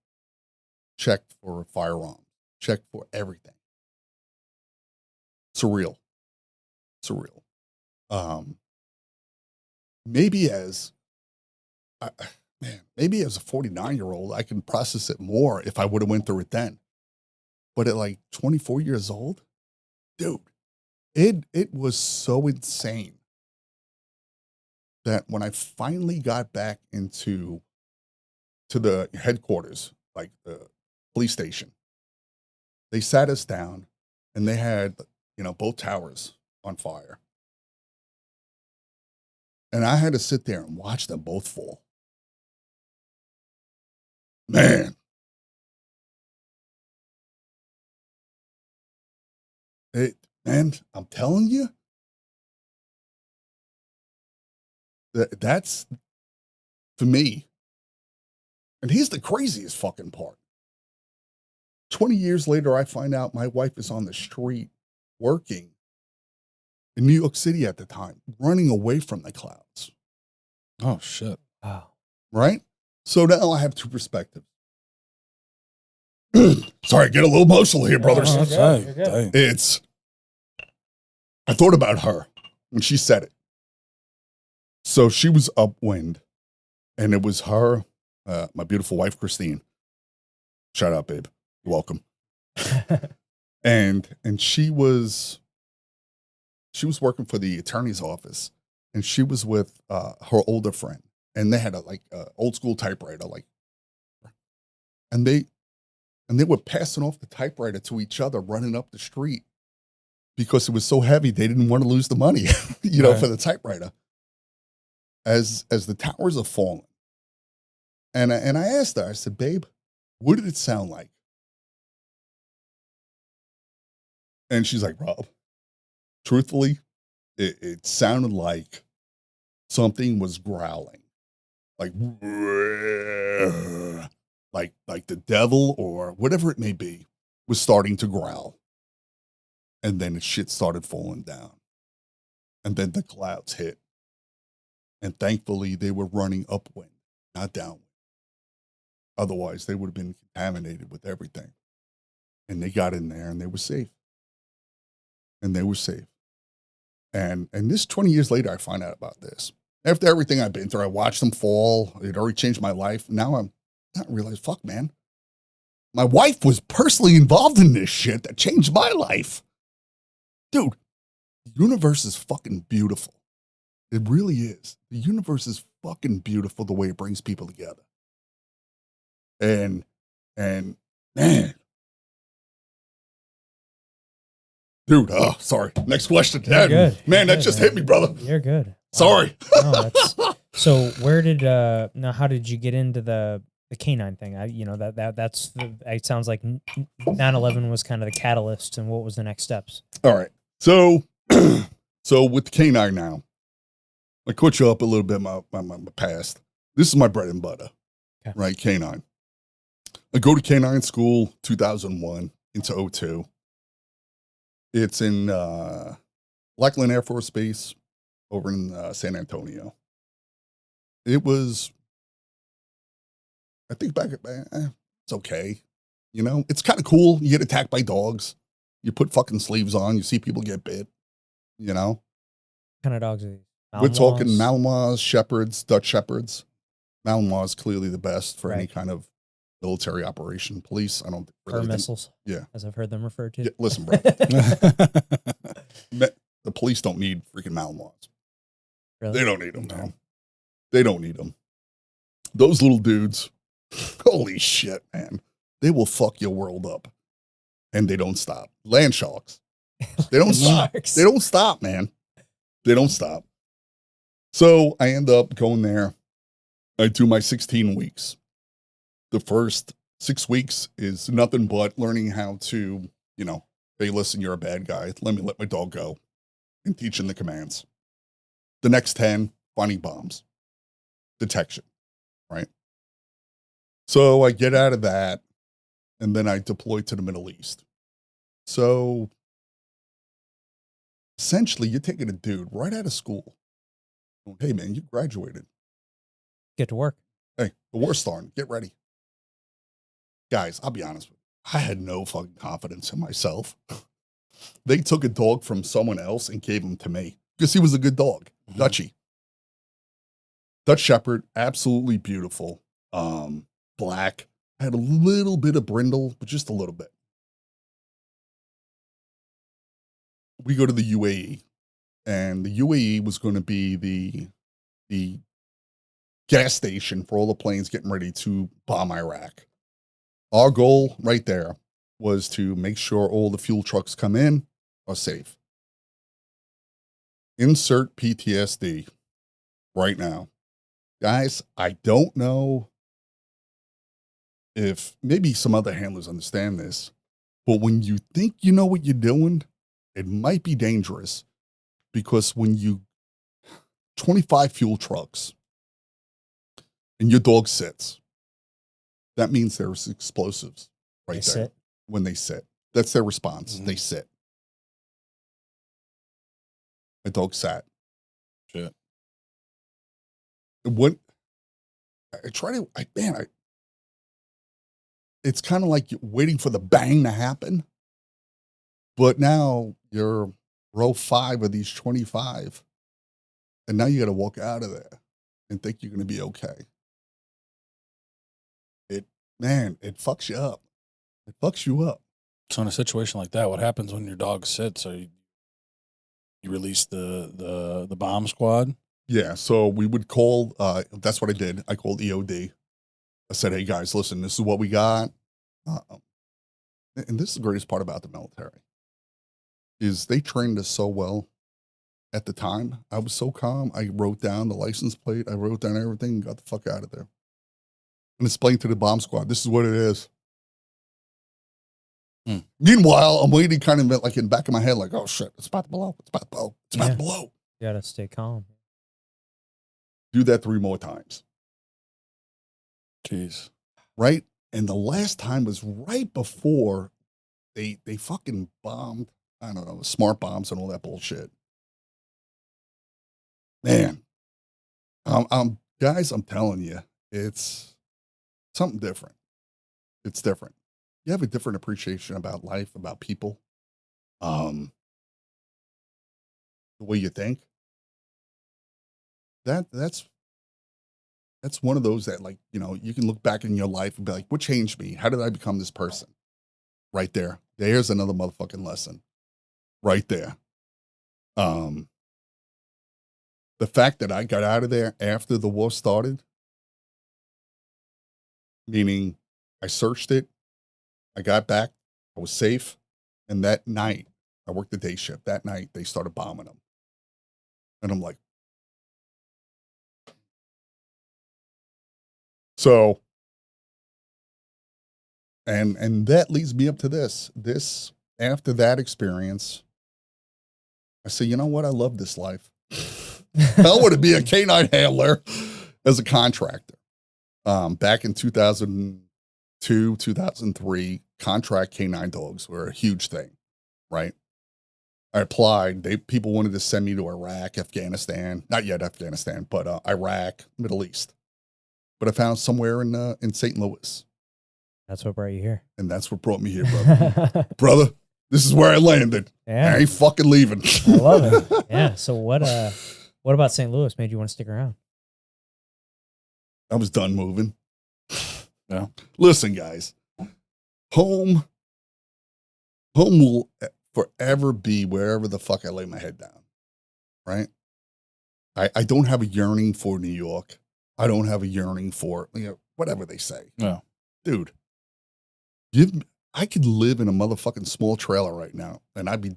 checked for firearms, checked for everything. Surreal. Surreal. Maybe as maybe as a 49-year-old, I can process it more if I would have went through it then. But at like 24 years old, dude, it was so insane that when I finally got back to the headquarters, like the police station, they sat us down and they had, both towers on fire. And I had to sit there and watch them both fall. Man. Man, I'm telling you, that's for me. And here's the craziest fucking part. 20 years later, I find out my wife is on the street working in New York City at the time, running away from the clouds. Oh, shit. Wow. Right? So now I have two perspectives. Sorry, get a little emotional here, brothers. Oh, that's good, right. you're good. Dang. I thought about her when she said it. So she was upwind, and it was her, my beautiful wife, Christine. Shout out, babe. You're welcome. And she was working for the attorney's office, and she was with her older friend, and they had a old school typewriter, and they were passing off the typewriter to each other, running up the street because it was so heavy they didn't want to lose the money, Right. for the typewriter. As the towers are falling, and I asked her, I said, babe, what did it sound like? And she's like, Rob, truthfully, it sounded like something was growling, like, like the devil or whatever it may be was starting to growl. And then the shit started falling down. And then the clouds hit. And thankfully, they were running upwind, not downwind. Otherwise, they would have been contaminated with everything. And they got in there and they were safe. And they were safe. And this 20 years later, I find out about this. After everything I've been through, I watched them fall. It already changed my life. Now I'm not realize, fuck, man. My wife was personally involved in this shit that changed my life. Dude, the universe is fucking beautiful. It really is. The universe is fucking beautiful the way it brings people together. And man. Dude, sorry. Next question. You're good. Man, You're that good, just man. hit me, brother. You're good. Wow. Sorry. No, so where did now how did you get into the canine thing? It sounds like 9/11 was kind of the catalyst, and what was the next steps? All right. So so with the canine now, I caught you up a little bit my past. This is my bread and butter. Okay. Right? Canine. I go to canine school 2001 into 02. It's in Lackland Air Force Base over in San Antonio. It was, I think back it's okay. You know, it's kind of cool. You get attacked by dogs. You put fucking sleeves on. You see people get bit. You know? What kind of dogs are these? We're talking Malinois? Malinois, Shepherds, Dutch Shepherds. Malinois is clearly the best for any Right. kind of military operation. Police, I don't really Or think. missiles, Yeah. as I've heard them referred to. Yeah, listen, bro. The police don't need freaking Malinois. Really? They don't need them, No. man. They don't need them. Those little dudes, holy shit, man. They will fuck your world up. And they don't stop. Land sharks. They don't stop. Sharks. They don't stop, man. They don't stop. So I end up going there. I do my 16 weeks. The first 6 weeks is nothing but learning how to, you know, hey, listen, you're a bad guy. Let me let my dog go and teaching the commands. The next 10, finding bombs, detection, right? So I get out of that and then I deploy to the Middle East. So essentially, you're taking a dude right out of school. Hey, man, you graduated. Get to work. Hey, the war's starting. Get ready. Guys, I'll be honest with you. I had no fucking confidence in myself. They took a dog from someone else and gave him to me because he was a good dog. Dutchie. Dutch Shepherd, absolutely beautiful. Black. Had a little bit of brindle, but just a little bit. We go to the UAE, and the UAE was going to be the gas station for all the planes getting ready to bomb Iraq. Our goal right there was to make sure all the fuel trucks come in are safe. Insert PTSD right now. Guys, I don't know if maybe some other handlers understand this, but when you think you know what you're doing, it might be dangerous because when you 25 fuel trucks and your dog sits, that means there's explosives right They there sit. when they sit. That's their response. Mhm. They sit. My dog sat. Shit. When I try to, it's kind of like you're waiting for the bang to happen. But now you're row 5 of these 25. And now you got to walk out of there and think you're going to be okay. It fucks you up. It fucks you up. So in a situation like that, what happens when your dog sits? Or you release the bomb squad? Yeah. So we would call, that's what I did. I called EOD. I said, hey guys, listen, this is what we got. And this is the greatest part about the military is they trained us so well at the time. I was so calm. I wrote down the license plate. I wrote down everything and got the fuck out of there. And explained to the bomb squad, this is what it is. Meanwhile, I'm waiting kind of like in the back of my head, like, oh shit, it's about to blow. It's about to blow. It's about to blow. You gotta stay calm. Do that 3 more times. Jeez. Right? And the last time was right before they fucking bombed, I don't know, smart bombs and all that bullshit. Man, guys, I'm telling you, it's something different. It's different. You have a different appreciation about life, about people, the way you think. That's one of those that, like, you know, you can look back in your life and be like, what changed me? How did I become this person? Right there. There's another motherfucking lesson. Right there. The fact that I got out of there after the war started, meaning I searched it, I got back, I was safe, and that night, I worked the day shift. That night, they started bombing them. And I'm like, so, and that leads me up to this. After that experience, I say, you know what? I love this life. I want to be a canine handler as a contractor. Back in 2002, 2003, contract canine dogs were a huge thing, right? I applied. People wanted to send me to Iraq, Afghanistan, not yet Afghanistan, but Iraq, Middle East. But I found somewhere in St. Louis. That's what brought you here. And that's what brought me here, brother. Brother, this is where I landed. Yeah. I ain't fucking leaving. I love it. Yeah. So what about St. Louis made you want to stick around? I was done moving. Yeah. Listen, guys, home will forever be wherever the fuck I lay my head down. Right? I don't have a yearning for New York. I don't have a yearning for, you know, whatever they say. No. Dude, I could live in a motherfucking small trailer right now and I'd be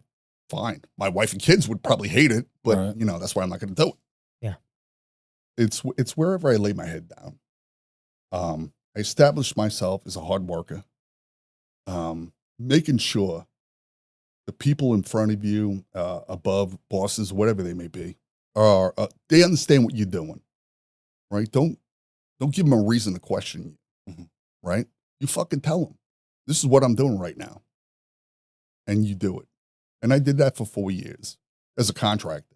fine. My wife and kids would probably hate it, but Right. you know, that's why I'm not going to do it. Yeah. It's wherever I lay my head down. I established myself as a hard worker, making sure the people in front of you, above bosses, whatever they may be, are they understand what you're doing, right? Don't give them a reason to question you, right? You fucking tell them, this is what I'm doing right now, and you do it. And I did that for 4 years as a contractor,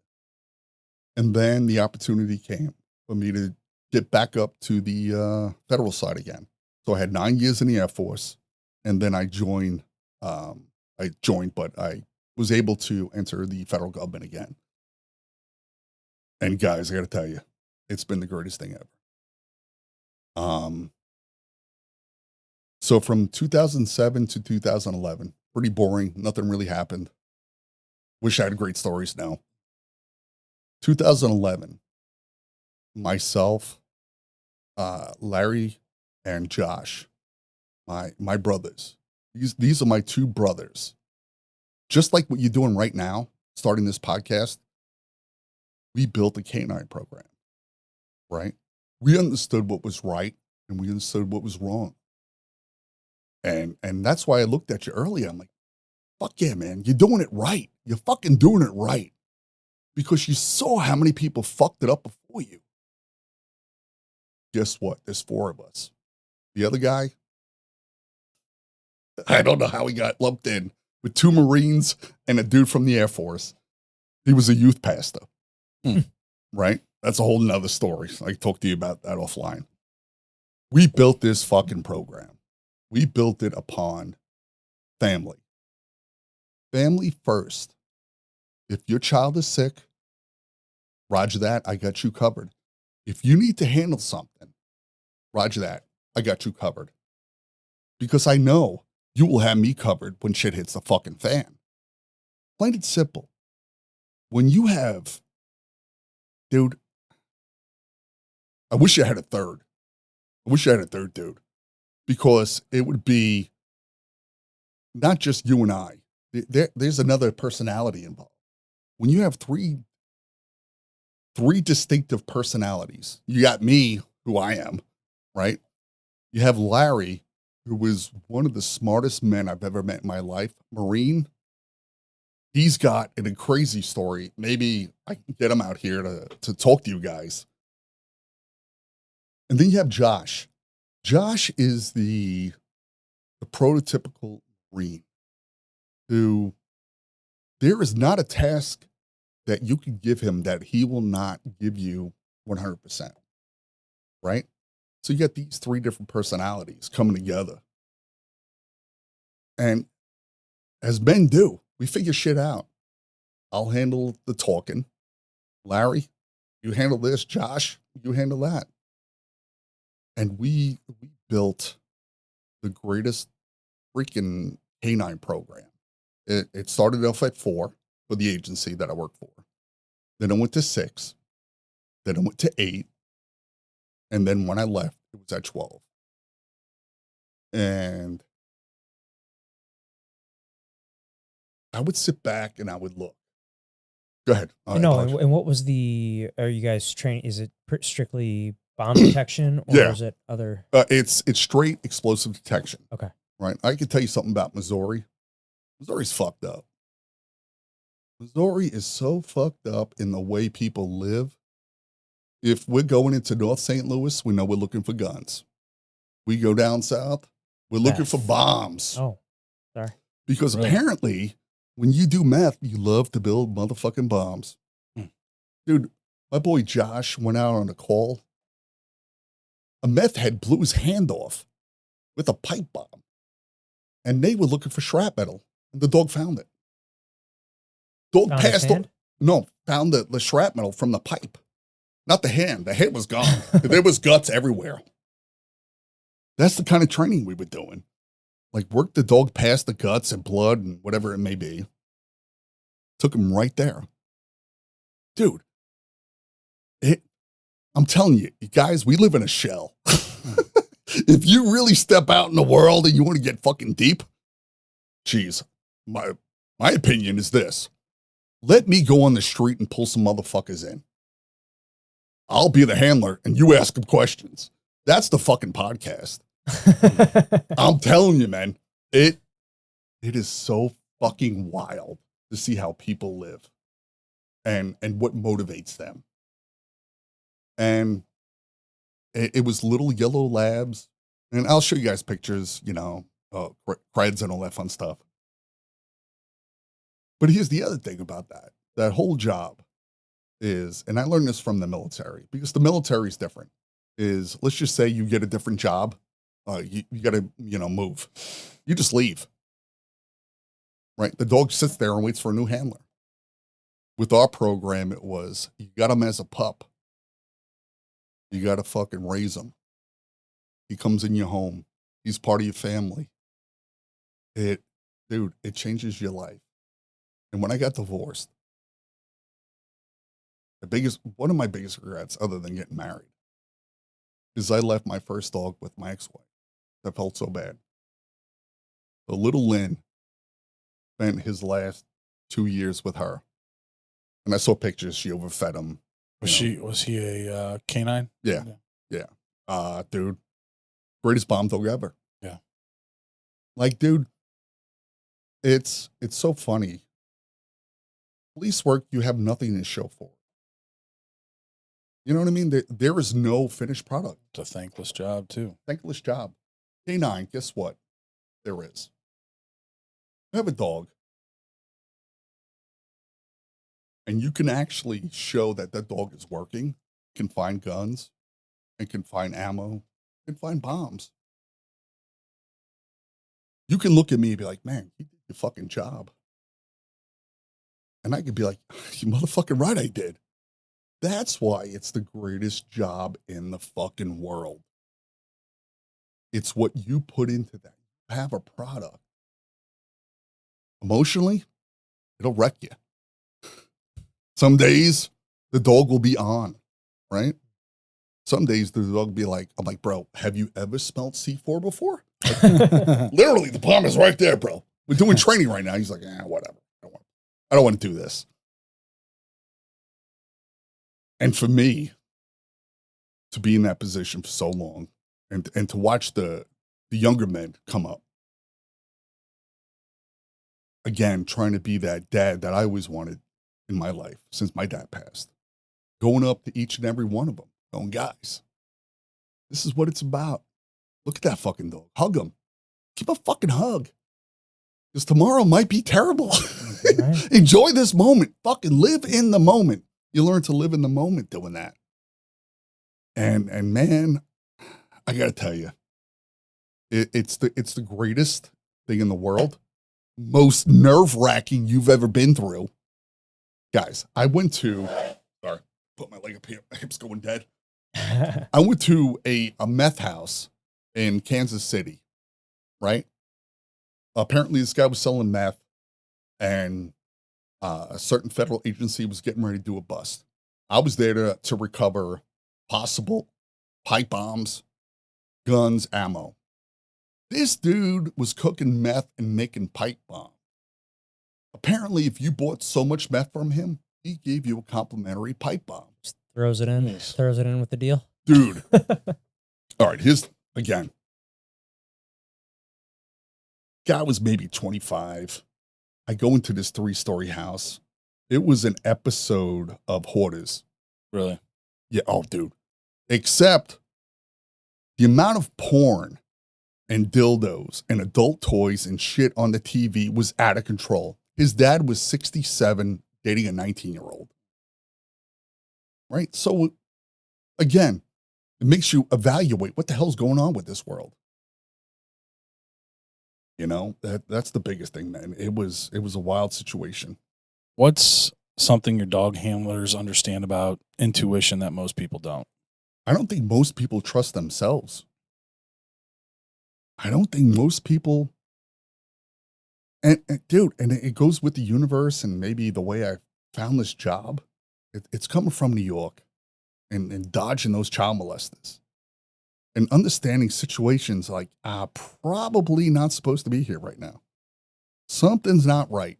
and then the opportunity came for me to get back up to the federal side again. So I had 9 years in the Air Force, and then I joined. But I was able to enter the federal government again. And guys, I got to tell you, it's been the greatest thing ever. So from 2007 to 2011, pretty boring. Nothing really happened. Wish I had great stories now. 2011, myself, Larry, and Josh, my brothers. These are my two brothers. Just like what you're doing right now, starting this podcast, we built a canine program, right? We understood what was right and we understood what was wrong. And that's why I looked at you earlier. I'm like, fuck yeah, man, you're doing it right. You're fucking doing it right. Because you saw how many people fucked it up before you. Guess what? There's 4 of us. The other guy, I don't know how he got lumped in with 2 Marines and a dude from the Air Force. He was a youth pastor, right? That's a whole nother story. I can talk to you about that offline. We built this fucking program. We built it upon family. Family first. If your child is sick, roger that, I got you covered. If you need to handle something, roger that, I got you covered. Because I know you will have me covered when shit hits the fucking fan. Plain and simple. When you have, dude, I wish I had a third. I wish I had a third dude. Because it would be not just you and I. There's another personality involved. When you have three distinctive personalities, you got me, who I am, right? You have Larry, who was one of the smartest men I've ever met in my life, Marine. He's got a crazy story. Maybe I can get him out here to talk to you guys. And then you have Josh. Josh is the prototypical Marine who there is not a task that you can give him that he will not give you 100%. Right? So you got these three different personalities coming together. And as men do, we figure shit out. I'll handle the talking. Larry, you handle this. Josh, you handle that. And we built the greatest freaking canine program. It started off at 4 for the agency that I work for. Then I went to 6. Then I went to 8. And then when I left, it was at 12. And I would sit back and I would look. Go ahead. No, and what was are you guys training? Is it strictly bomb detection or Yeah. is it other? It's straight explosive detection. Okay. Right. I can tell you something about Missouri. Missouri's fucked up. Missouri is so fucked up in the way people live. If we're going into North St. Louis, we know we're looking for guns. We go down south, we're looking for bombs. Oh, sorry. Because apparently, when you do meth, you love to build motherfucking bombs. Dude, my boy Josh went out on a call. A meth head blew his hand off with a pipe bomb. And they were looking for shrapnel. And the dog found it. Dog Found his passed hand? found the shrapnel from the pipe. Not the hand. The head was gone. There was guts everywhere. That's the kind of training we were doing. Like, work the dog past the guts and blood and whatever it may be. Took him right there. Dude, I'm telling you, guys, we live in a shell. If you really step out in the world and you want to get fucking deep, geez, my opinion is this. Let me go on the street and pull some motherfuckers in. I'll be the handler and you ask them questions. That's the fucking podcast. I'm telling you, man, it is so fucking wild to see how people live and what motivates them. And it was little yellow labs, and I'll show you guys pictures, creds and all that fun stuff. But here's the other thing about that whole job is, and I learned this from the military, because the military is different, is let's just say you get a different job. You got to, move. You just leave. Right? The dog sits there and waits for a new handler. With our program, it was, you got him as a pup. You got to fucking raise him. He comes in your home. He's part of your family. It changes your life. And when I got divorced, one of my biggest regrets, other than getting married, is I left my first dog with my ex-wife. I felt so bad. So little Lynn spent his last 2 years with her. And I saw pictures. She overfed him. Was he a canine? Yeah. Dude, greatest bomb dog ever. Yeah. Like, dude, it's so funny. Police work, you have nothing to show for it. You know what I mean? There is no finished product. It's a thankless job, too. Thankless job. Canine, guess what? There is. You have a dog, and you can actually show that dog is working, can find guns, and can find ammo, can find bombs. You can look at me and be like, man, you did your fucking job. And I could be like, you motherfucking right I did. That's why it's the greatest job in the fucking world. It's what you put into that. You have a product. Emotionally, it'll wreck you. Some days the dog will be on, right? Some days the dog will be like, I'm like, bro, have you ever smelled C4 before? Like, literally, the bomb is right there, bro. We're doing training right now. He's like, whatever. I don't want to do this. And for me, to be in that position for so long and to watch the the younger men come up. Again, trying to be that dad that I always wanted in my life since my dad passed. Going up to each and every one of them, going, guys, this is what it's about. Look at that fucking dog. Hug him. Keep a fucking hug. Because tomorrow might be terrible. Right. Enjoy this moment. Fucking live in the moment. You learn to live in the moment doing that. And man, I gotta tell you, it's the greatest thing in the world. Most nerve-wracking you've ever been through. Guys, I went to, sorry, put my leg up here, my hip's going dead. I went to a meth house in Kansas City, right? Apparently this guy was selling meth, and a certain federal agency was getting ready to do a bust. I was there to recover possible pipe bombs, guns, ammo. This dude was cooking meth and making pipe bomb. Apparently, if you bought so much meth from him, he gave you a complimentary pipe bomb. Just throws it in with the deal. Dude. All right, here's, again. Guy was maybe 25. I go into this 3-story house. It was an episode of Hoarders. Really? Yeah, oh, dude. Except the amount of porn and dildos and adult toys and shit on the TV was out of control. His dad was 67, dating a 19-year-old. Right? So, again, it makes you evaluate what the hell's going on with this world. You know, that's the biggest thing, man. It was a wild situation. What's something your dog handlers understand about intuition that most people don't? I don't think most people trust themselves. I don't think most people, and dude, and it goes with the universe and maybe the way I found this job. It's coming from New York and dodging those child molesters and understanding situations like, probably not supposed to be here right now. Something's not right.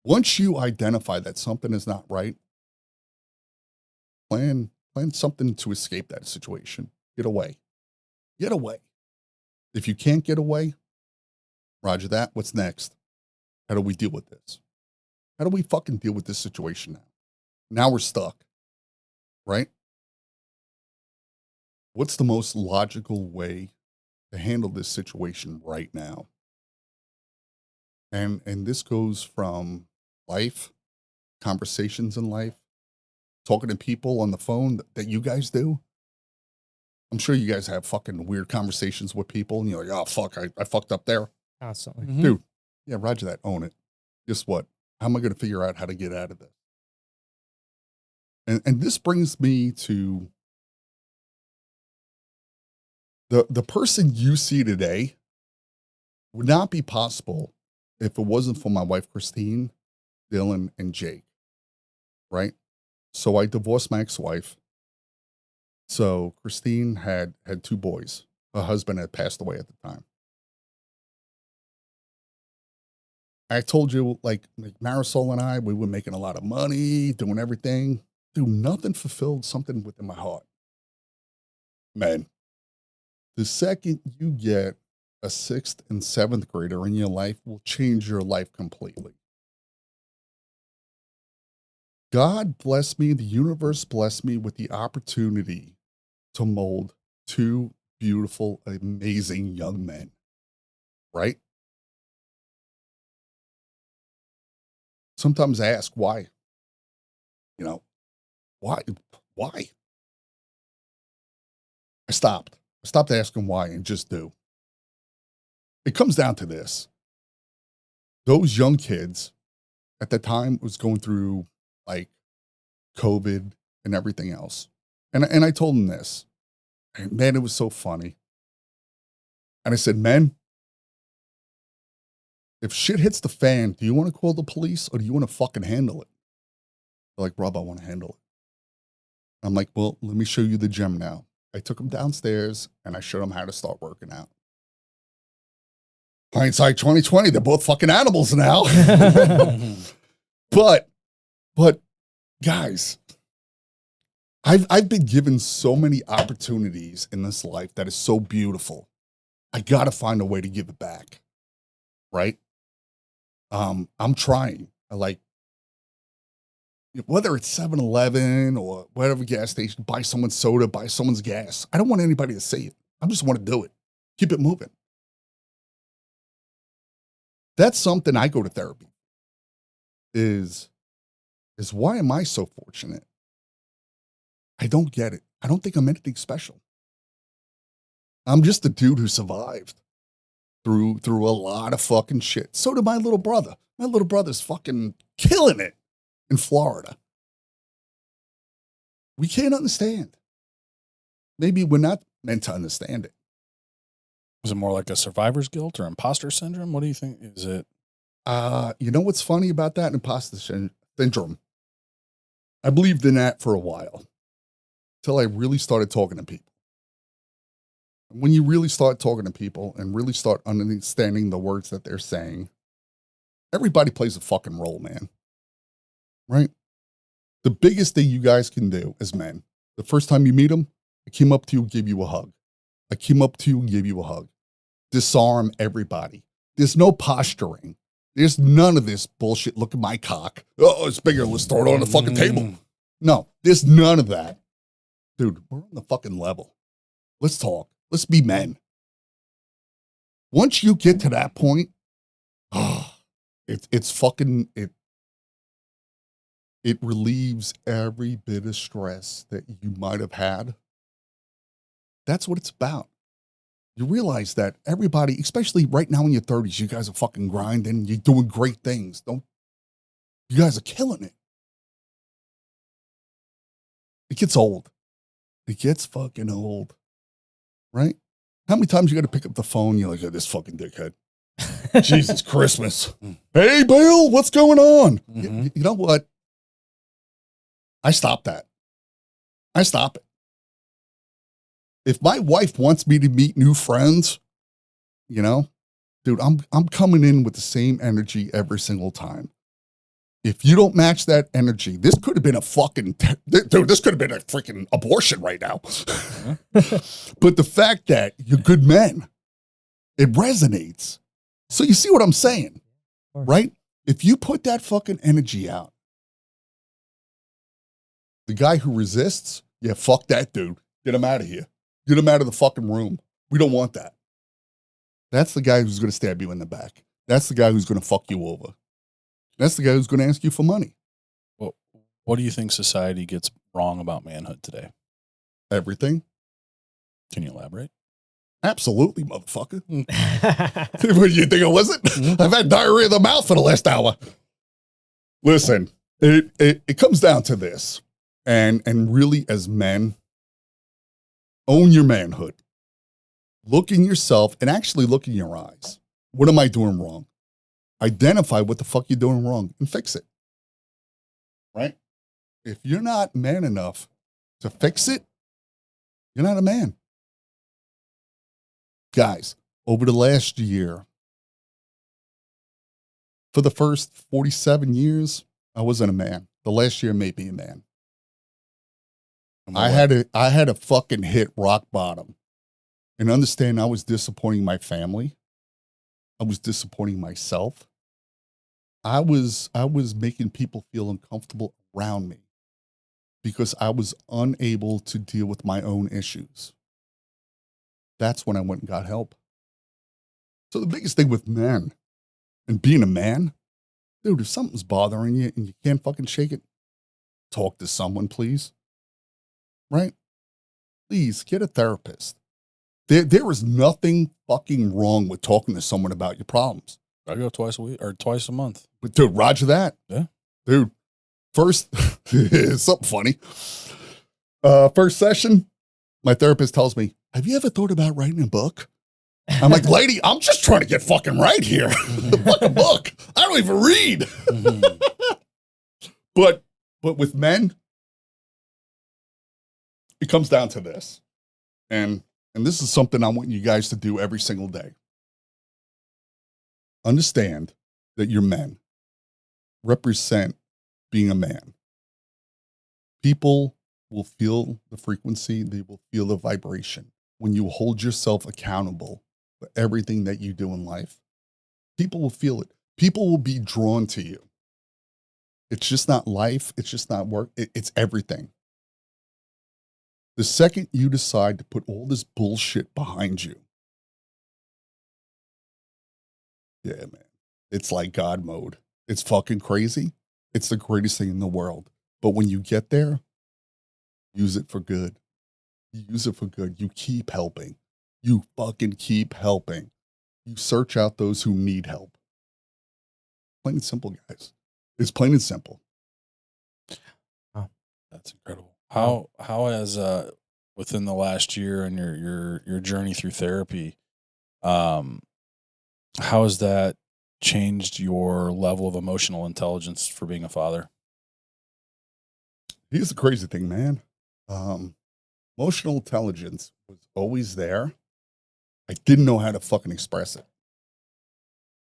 Once you identify that something is not right, plan something to escape that situation. Get away. Get away. If you can't get away, roger that. What's next? How do we deal with this? How do we fucking deal with this situation now? Now we're stuck, right? What's the most logical way to handle this situation right now? And this goes from life, conversations in life, talking to people on the phone that you guys do. I'm sure you guys have fucking weird conversations with people and you're like, oh, fuck, I fucked up there. Constantly. Mm-hmm. Dude, yeah, roger that. Own it. Guess what? How am I going to figure out how to get out of this? And this brings me to the person you see today would not be possible if it wasn't for my wife, Christine, Dylan, and Jake, right? So I divorced my ex-wife. So Christine had 2 boys. Her husband had passed away at the time. I told you, like Marisol and I, we were making a lot of money, doing everything. Dude, nothing fulfilled something within my heart. Man, the second you get a 6th and 7th grader in your life will change your life completely. God bless me, the universe blessed me with the opportunity to mold 2 beautiful, amazing young men, right? Sometimes I ask why, why? I stopped asking why and just do. It comes down to this. Those young kids at the time was going through like COVID and everything else. And I told them this, and man, it was so funny. And I said, men, if shit hits the fan, do you want to call the police or do you want to fucking handle it? They're like, Rob, I want to handle it. I'm like, well, let me show you the gym now. I took them downstairs and I showed them how to start working out. Hindsight 2020, they're both fucking animals now. But guys, I've been given so many opportunities in this life that is so beautiful. I got to find a way to give it back. Right? I'm trying. I like, whether it's 7-Eleven or whatever gas station, buy someone's soda, buy someone's gas. I don't want anybody to see it. I just want to do it. Keep it moving. That's something I go to therapy. Is why am I so fortunate? I don't get it. I don't think I'm anything special. I'm just a dude who survived through a lot of fucking shit. So did my little brother. My little brother's fucking killing it in Florida. We can't understand. Maybe we're not meant to understand it. Is it more like a survivor's guilt or imposter syndrome? What do you think? Is it? You know what's funny about that? Imposter syndrome. I believed in that for a while until I really started talking to people. When you really start talking to people and really start understanding the words that they're saying, everybody plays a fucking role, man. Right? The biggest thing you guys can do as men, the first time you meet them, I came up to you and gave you a hug. I came up to you and gave you a hug. Disarm everybody. There's no posturing. There's none of this bullshit. Look at my cock. Oh, it's bigger. Let's throw it on the fucking table. No, there's none of that. Dude, we're on the fucking level. Let's talk. Let's be men. Once you get to that point, it's fucking, it relieves every bit of stress that you might have had. That's what it's about. You realize that everybody, especially right now in your 30s, you guys are fucking grinding. You're doing great things. You guys are killing it. It gets old. It gets fucking old. Right? How many times you got to pick up the phone? You're like, oh, this fucking dickhead. Jesus Christmas. Hey, Bill, what's going on? Mm-hmm. You know what? I stop that. I stop it. If my wife wants me to meet new friends, dude, I'm coming in with the same energy every single time. If you don't match that energy, this could have been a fucking, dude, this could have been a freaking abortion right now. But the fact that you're good men, it resonates. So you see what I'm saying, right? If you put that fucking energy out, the guy who resists, yeah, fuck that dude. Get him out of here. Get him out of the fucking room. We don't want that. That's the guy who's going to stab you in the back. That's the guy who's going to fuck you over. That's the guy who's going to ask you for money. Well, what do you think society gets wrong about manhood today? Everything. Can you elaborate? Absolutely, motherfucker. What, you think I wasn't? I've had diarrhea of the mouth for the last hour. Listen, it comes down to this. And really, as men, own your manhood. Look in yourself and actually look in your eyes. What am I doing wrong? Identify what the fuck you're doing wrong and fix it. Right? If you're not man enough to fix it, you're not a man. Guys, over the last year, for the first 47 years, I wasn't a man. The last year made me a man. I had to fucking hit rock bottom and understand I was disappointing my family. I was disappointing myself. I was making people feel uncomfortable around me because I was unable to deal with my own issues. That's when I went and got help. So the biggest thing with men and being a man, dude, if something's bothering you and you can't fucking shake it, talk to someone, please. Right? Please get a therapist. There is nothing fucking wrong with talking to someone about your problems. I go twice a week or twice a month. But dude, roger that. Yeah. Dude, first, something funny. First session, my therapist tells me, have you ever thought about writing a book? I'm like, lady, I'm just trying to get fucking right here. What a book. I don't even read. Mm-hmm. But with men, it comes down to this. And this is something I want you guys to do every single day. Understand that your men represent being a man. People will feel the frequency, they will feel the vibration. When you hold yourself accountable for everything that you do in life, people will feel it. People will be drawn to you. It's just not life. It's just not work. It's everything. The second you decide to put all this bullshit behind you, yeah, man, it's like God mode. It's fucking crazy. It's the greatest thing in the world. But when you get there, use it for good. Use it for good. You keep helping. You fucking keep helping. You search out those who need help. Plain and simple, guys. It's plain and simple. Oh, That's incredible. How has within the last year and your journey through therapy, how has that changed your level of emotional intelligence for being a father? Here's the crazy thing, man. Emotional intelligence was always there. I didn't know how to fucking express it.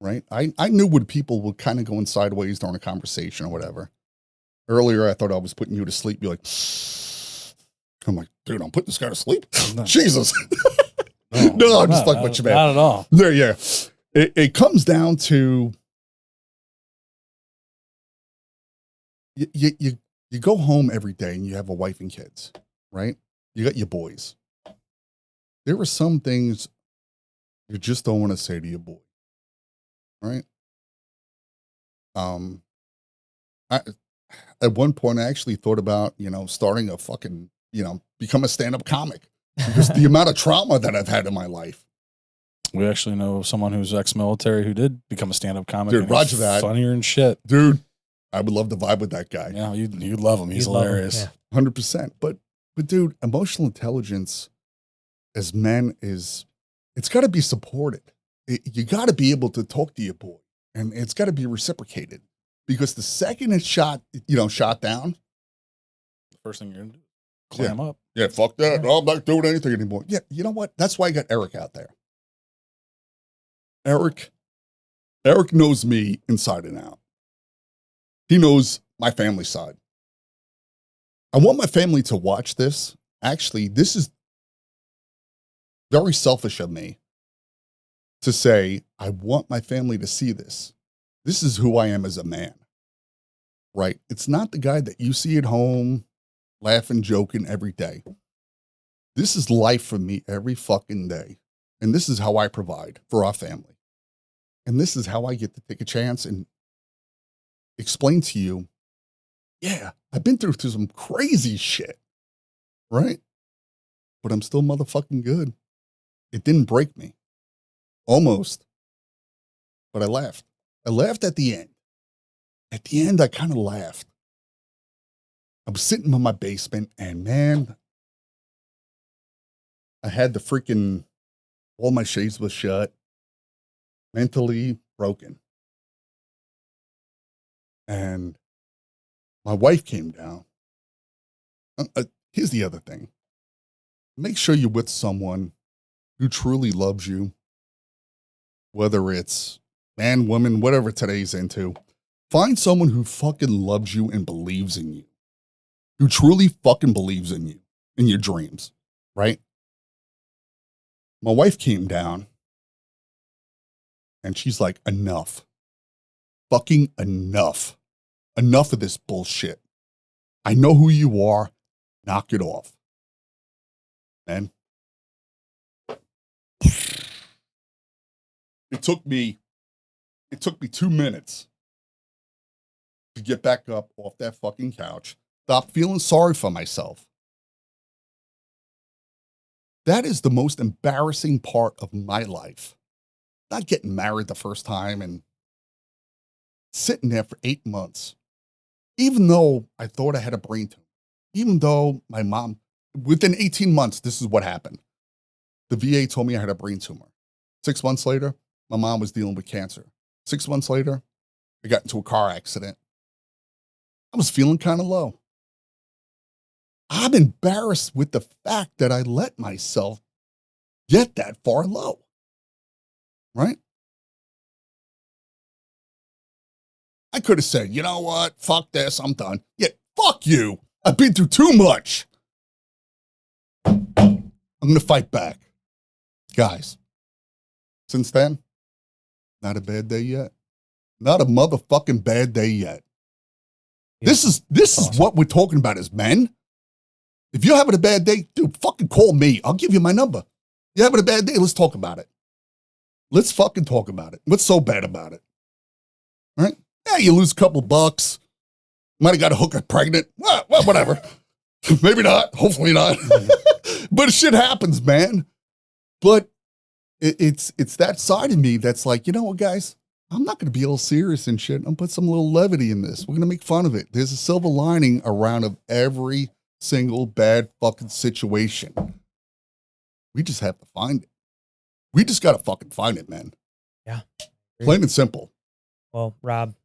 Right? I knew when people were kind of going sideways during a conversation or whatever. Earlier, I thought I was putting you to sleep. You're like, I'm like, dude, I'm putting this guy to sleep. No. Jesus. No, I'm just fucking with you, man. Not at all. Yeah. It comes down to you go home every day and you have a wife and kids, right? You got your boys. There are some things you just don't want to say to your boy, right? At one point, I actually thought about, starting a fucking, become a stand-up comic because the amount of trauma that I've had in my life. We actually know someone who's ex-military who did become a stand-up comic. Dude, and roger he's that. Funnier and shit. Dude, I would love to vibe with that guy. Yeah, you'd love him. He's You'd love him, hilarious. yeah. 100%. But dude, emotional intelligence as men it's got to be supported. You got to be able to talk to your boy, and it's got to be reciprocated, because the second it's shot down, The first thing you're gonna do, clam up. yeah, fuck that. Yeah. No, I'm not doing anything anymore. Yeah, you know what? That's why I got Eric out there. Eric knows me inside and out. He knows my family side. I want my family to watch this. Actually, this is very selfish of me to say, I want my family to see this. This is who I am as a man, right? It's not the guy that you see at home laughing, joking every day. This is life for me every fucking day. And this is how I provide for our family. And this is how I get to take a chance and explain to you, yeah, I've been through some crazy shit, right? But I'm still motherfucking good. It didn't break me. Almost. But I laughed. I laughed at the end. At the end, I kind of laughed. I was sitting in my basement, and man, I had the freaking, all my shades was shut, mentally broken. And my wife came down. Here's the other thing. Make sure you're with someone who truly loves you, whether it's man, woman, whatever today's into. Find someone who fucking loves you and believes in you, who truly fucking believes in you, in your dreams, right? My wife came down and she's like, enough. Fucking enough. Enough of this bullshit. I know who you are. Knock it off. Man. It took me 2 minutes to get back up off that fucking couch. Stop feeling sorry for myself. That is the most embarrassing part of my life. Not getting married the first time and sitting there for 8 months. Even though I thought I had a brain tumor. Even though my mom, within 18 months, this is what happened. The VA told me I had a brain tumor. 6 months later, my mom was dealing with cancer. 6 months later, I got into a car accident. I was feeling kind of low. I'm embarrassed with the fact that I let myself get that far low. Right? I could have said, you know what? Fuck this. I'm done. Yeah, fuck you. I've been through too much. I'm going to fight back. Guys, since then, not a bad day yet. Not a motherfucking bad day yet. This is what we're talking about as men. If you're having a bad day, dude, fucking call me. I'll give you my number. You're having a bad day, let's talk about it. Let's fucking talk about it. What's so bad about it? All right? Yeah, you lose a couple bucks. Might have got a hooker pregnant. Well, whatever. Maybe not. Hopefully not. But shit happens, man. But it's that side of me that's like, you know what, guys? I'm not going to be all serious and shit. I'm going to put some little levity in this. We're going to make fun of it. There's a silver lining around of every single bad fucking situation. We just have to find it. We just got to fucking find it, man. Yeah. Plain and simple. Well, Rob,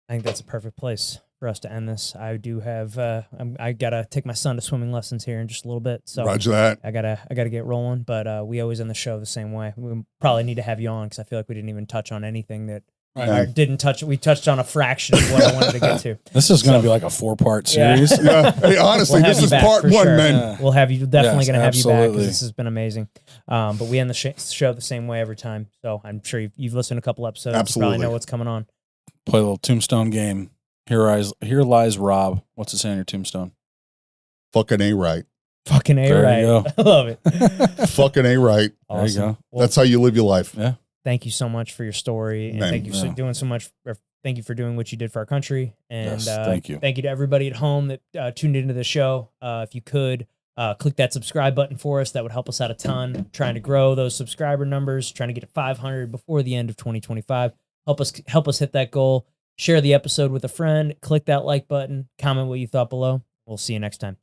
I think that's a perfect place for us to end this. I do have, I got to take my son to swimming lessons here in just a little bit. So Roger that. I gotta get rolling, but we always end the show the same way. We probably need to have you on because I feel like we didn't even touch on anything that or didn't touch. We touched on a fraction of what I wanted to get to. This is going to be like a 4-part series. Yeah. Hey, honestly, We'll this is part one, sure. man. Yeah. We'll have you definitely going to have you back absolutely. because this has been amazing. But we end the show the same way every time. So I'm sure you've listened to a couple episodes. Absolutely. You probably know what's coming on. Play a little tombstone game. Here lies Rob. What's it say on your tombstone? Fucking A right. Fucking A There right. you go. I love it. Fucking A right. There you go. Well, That's how you live your life. Yeah. thank you so much for your story, and Man, thank you for doing so much. Thank you for doing what you did for our country, and Yes, thank you. Thank you to everybody at home that tuned into the show. If you could click that subscribe button for us, that would help us out a ton. Trying to grow those subscriber numbers, trying to get to 500 before the end of 2025. Help us hit that goal. Share the episode with a friend. Click that like button. Comment what you thought below. We'll see you next time.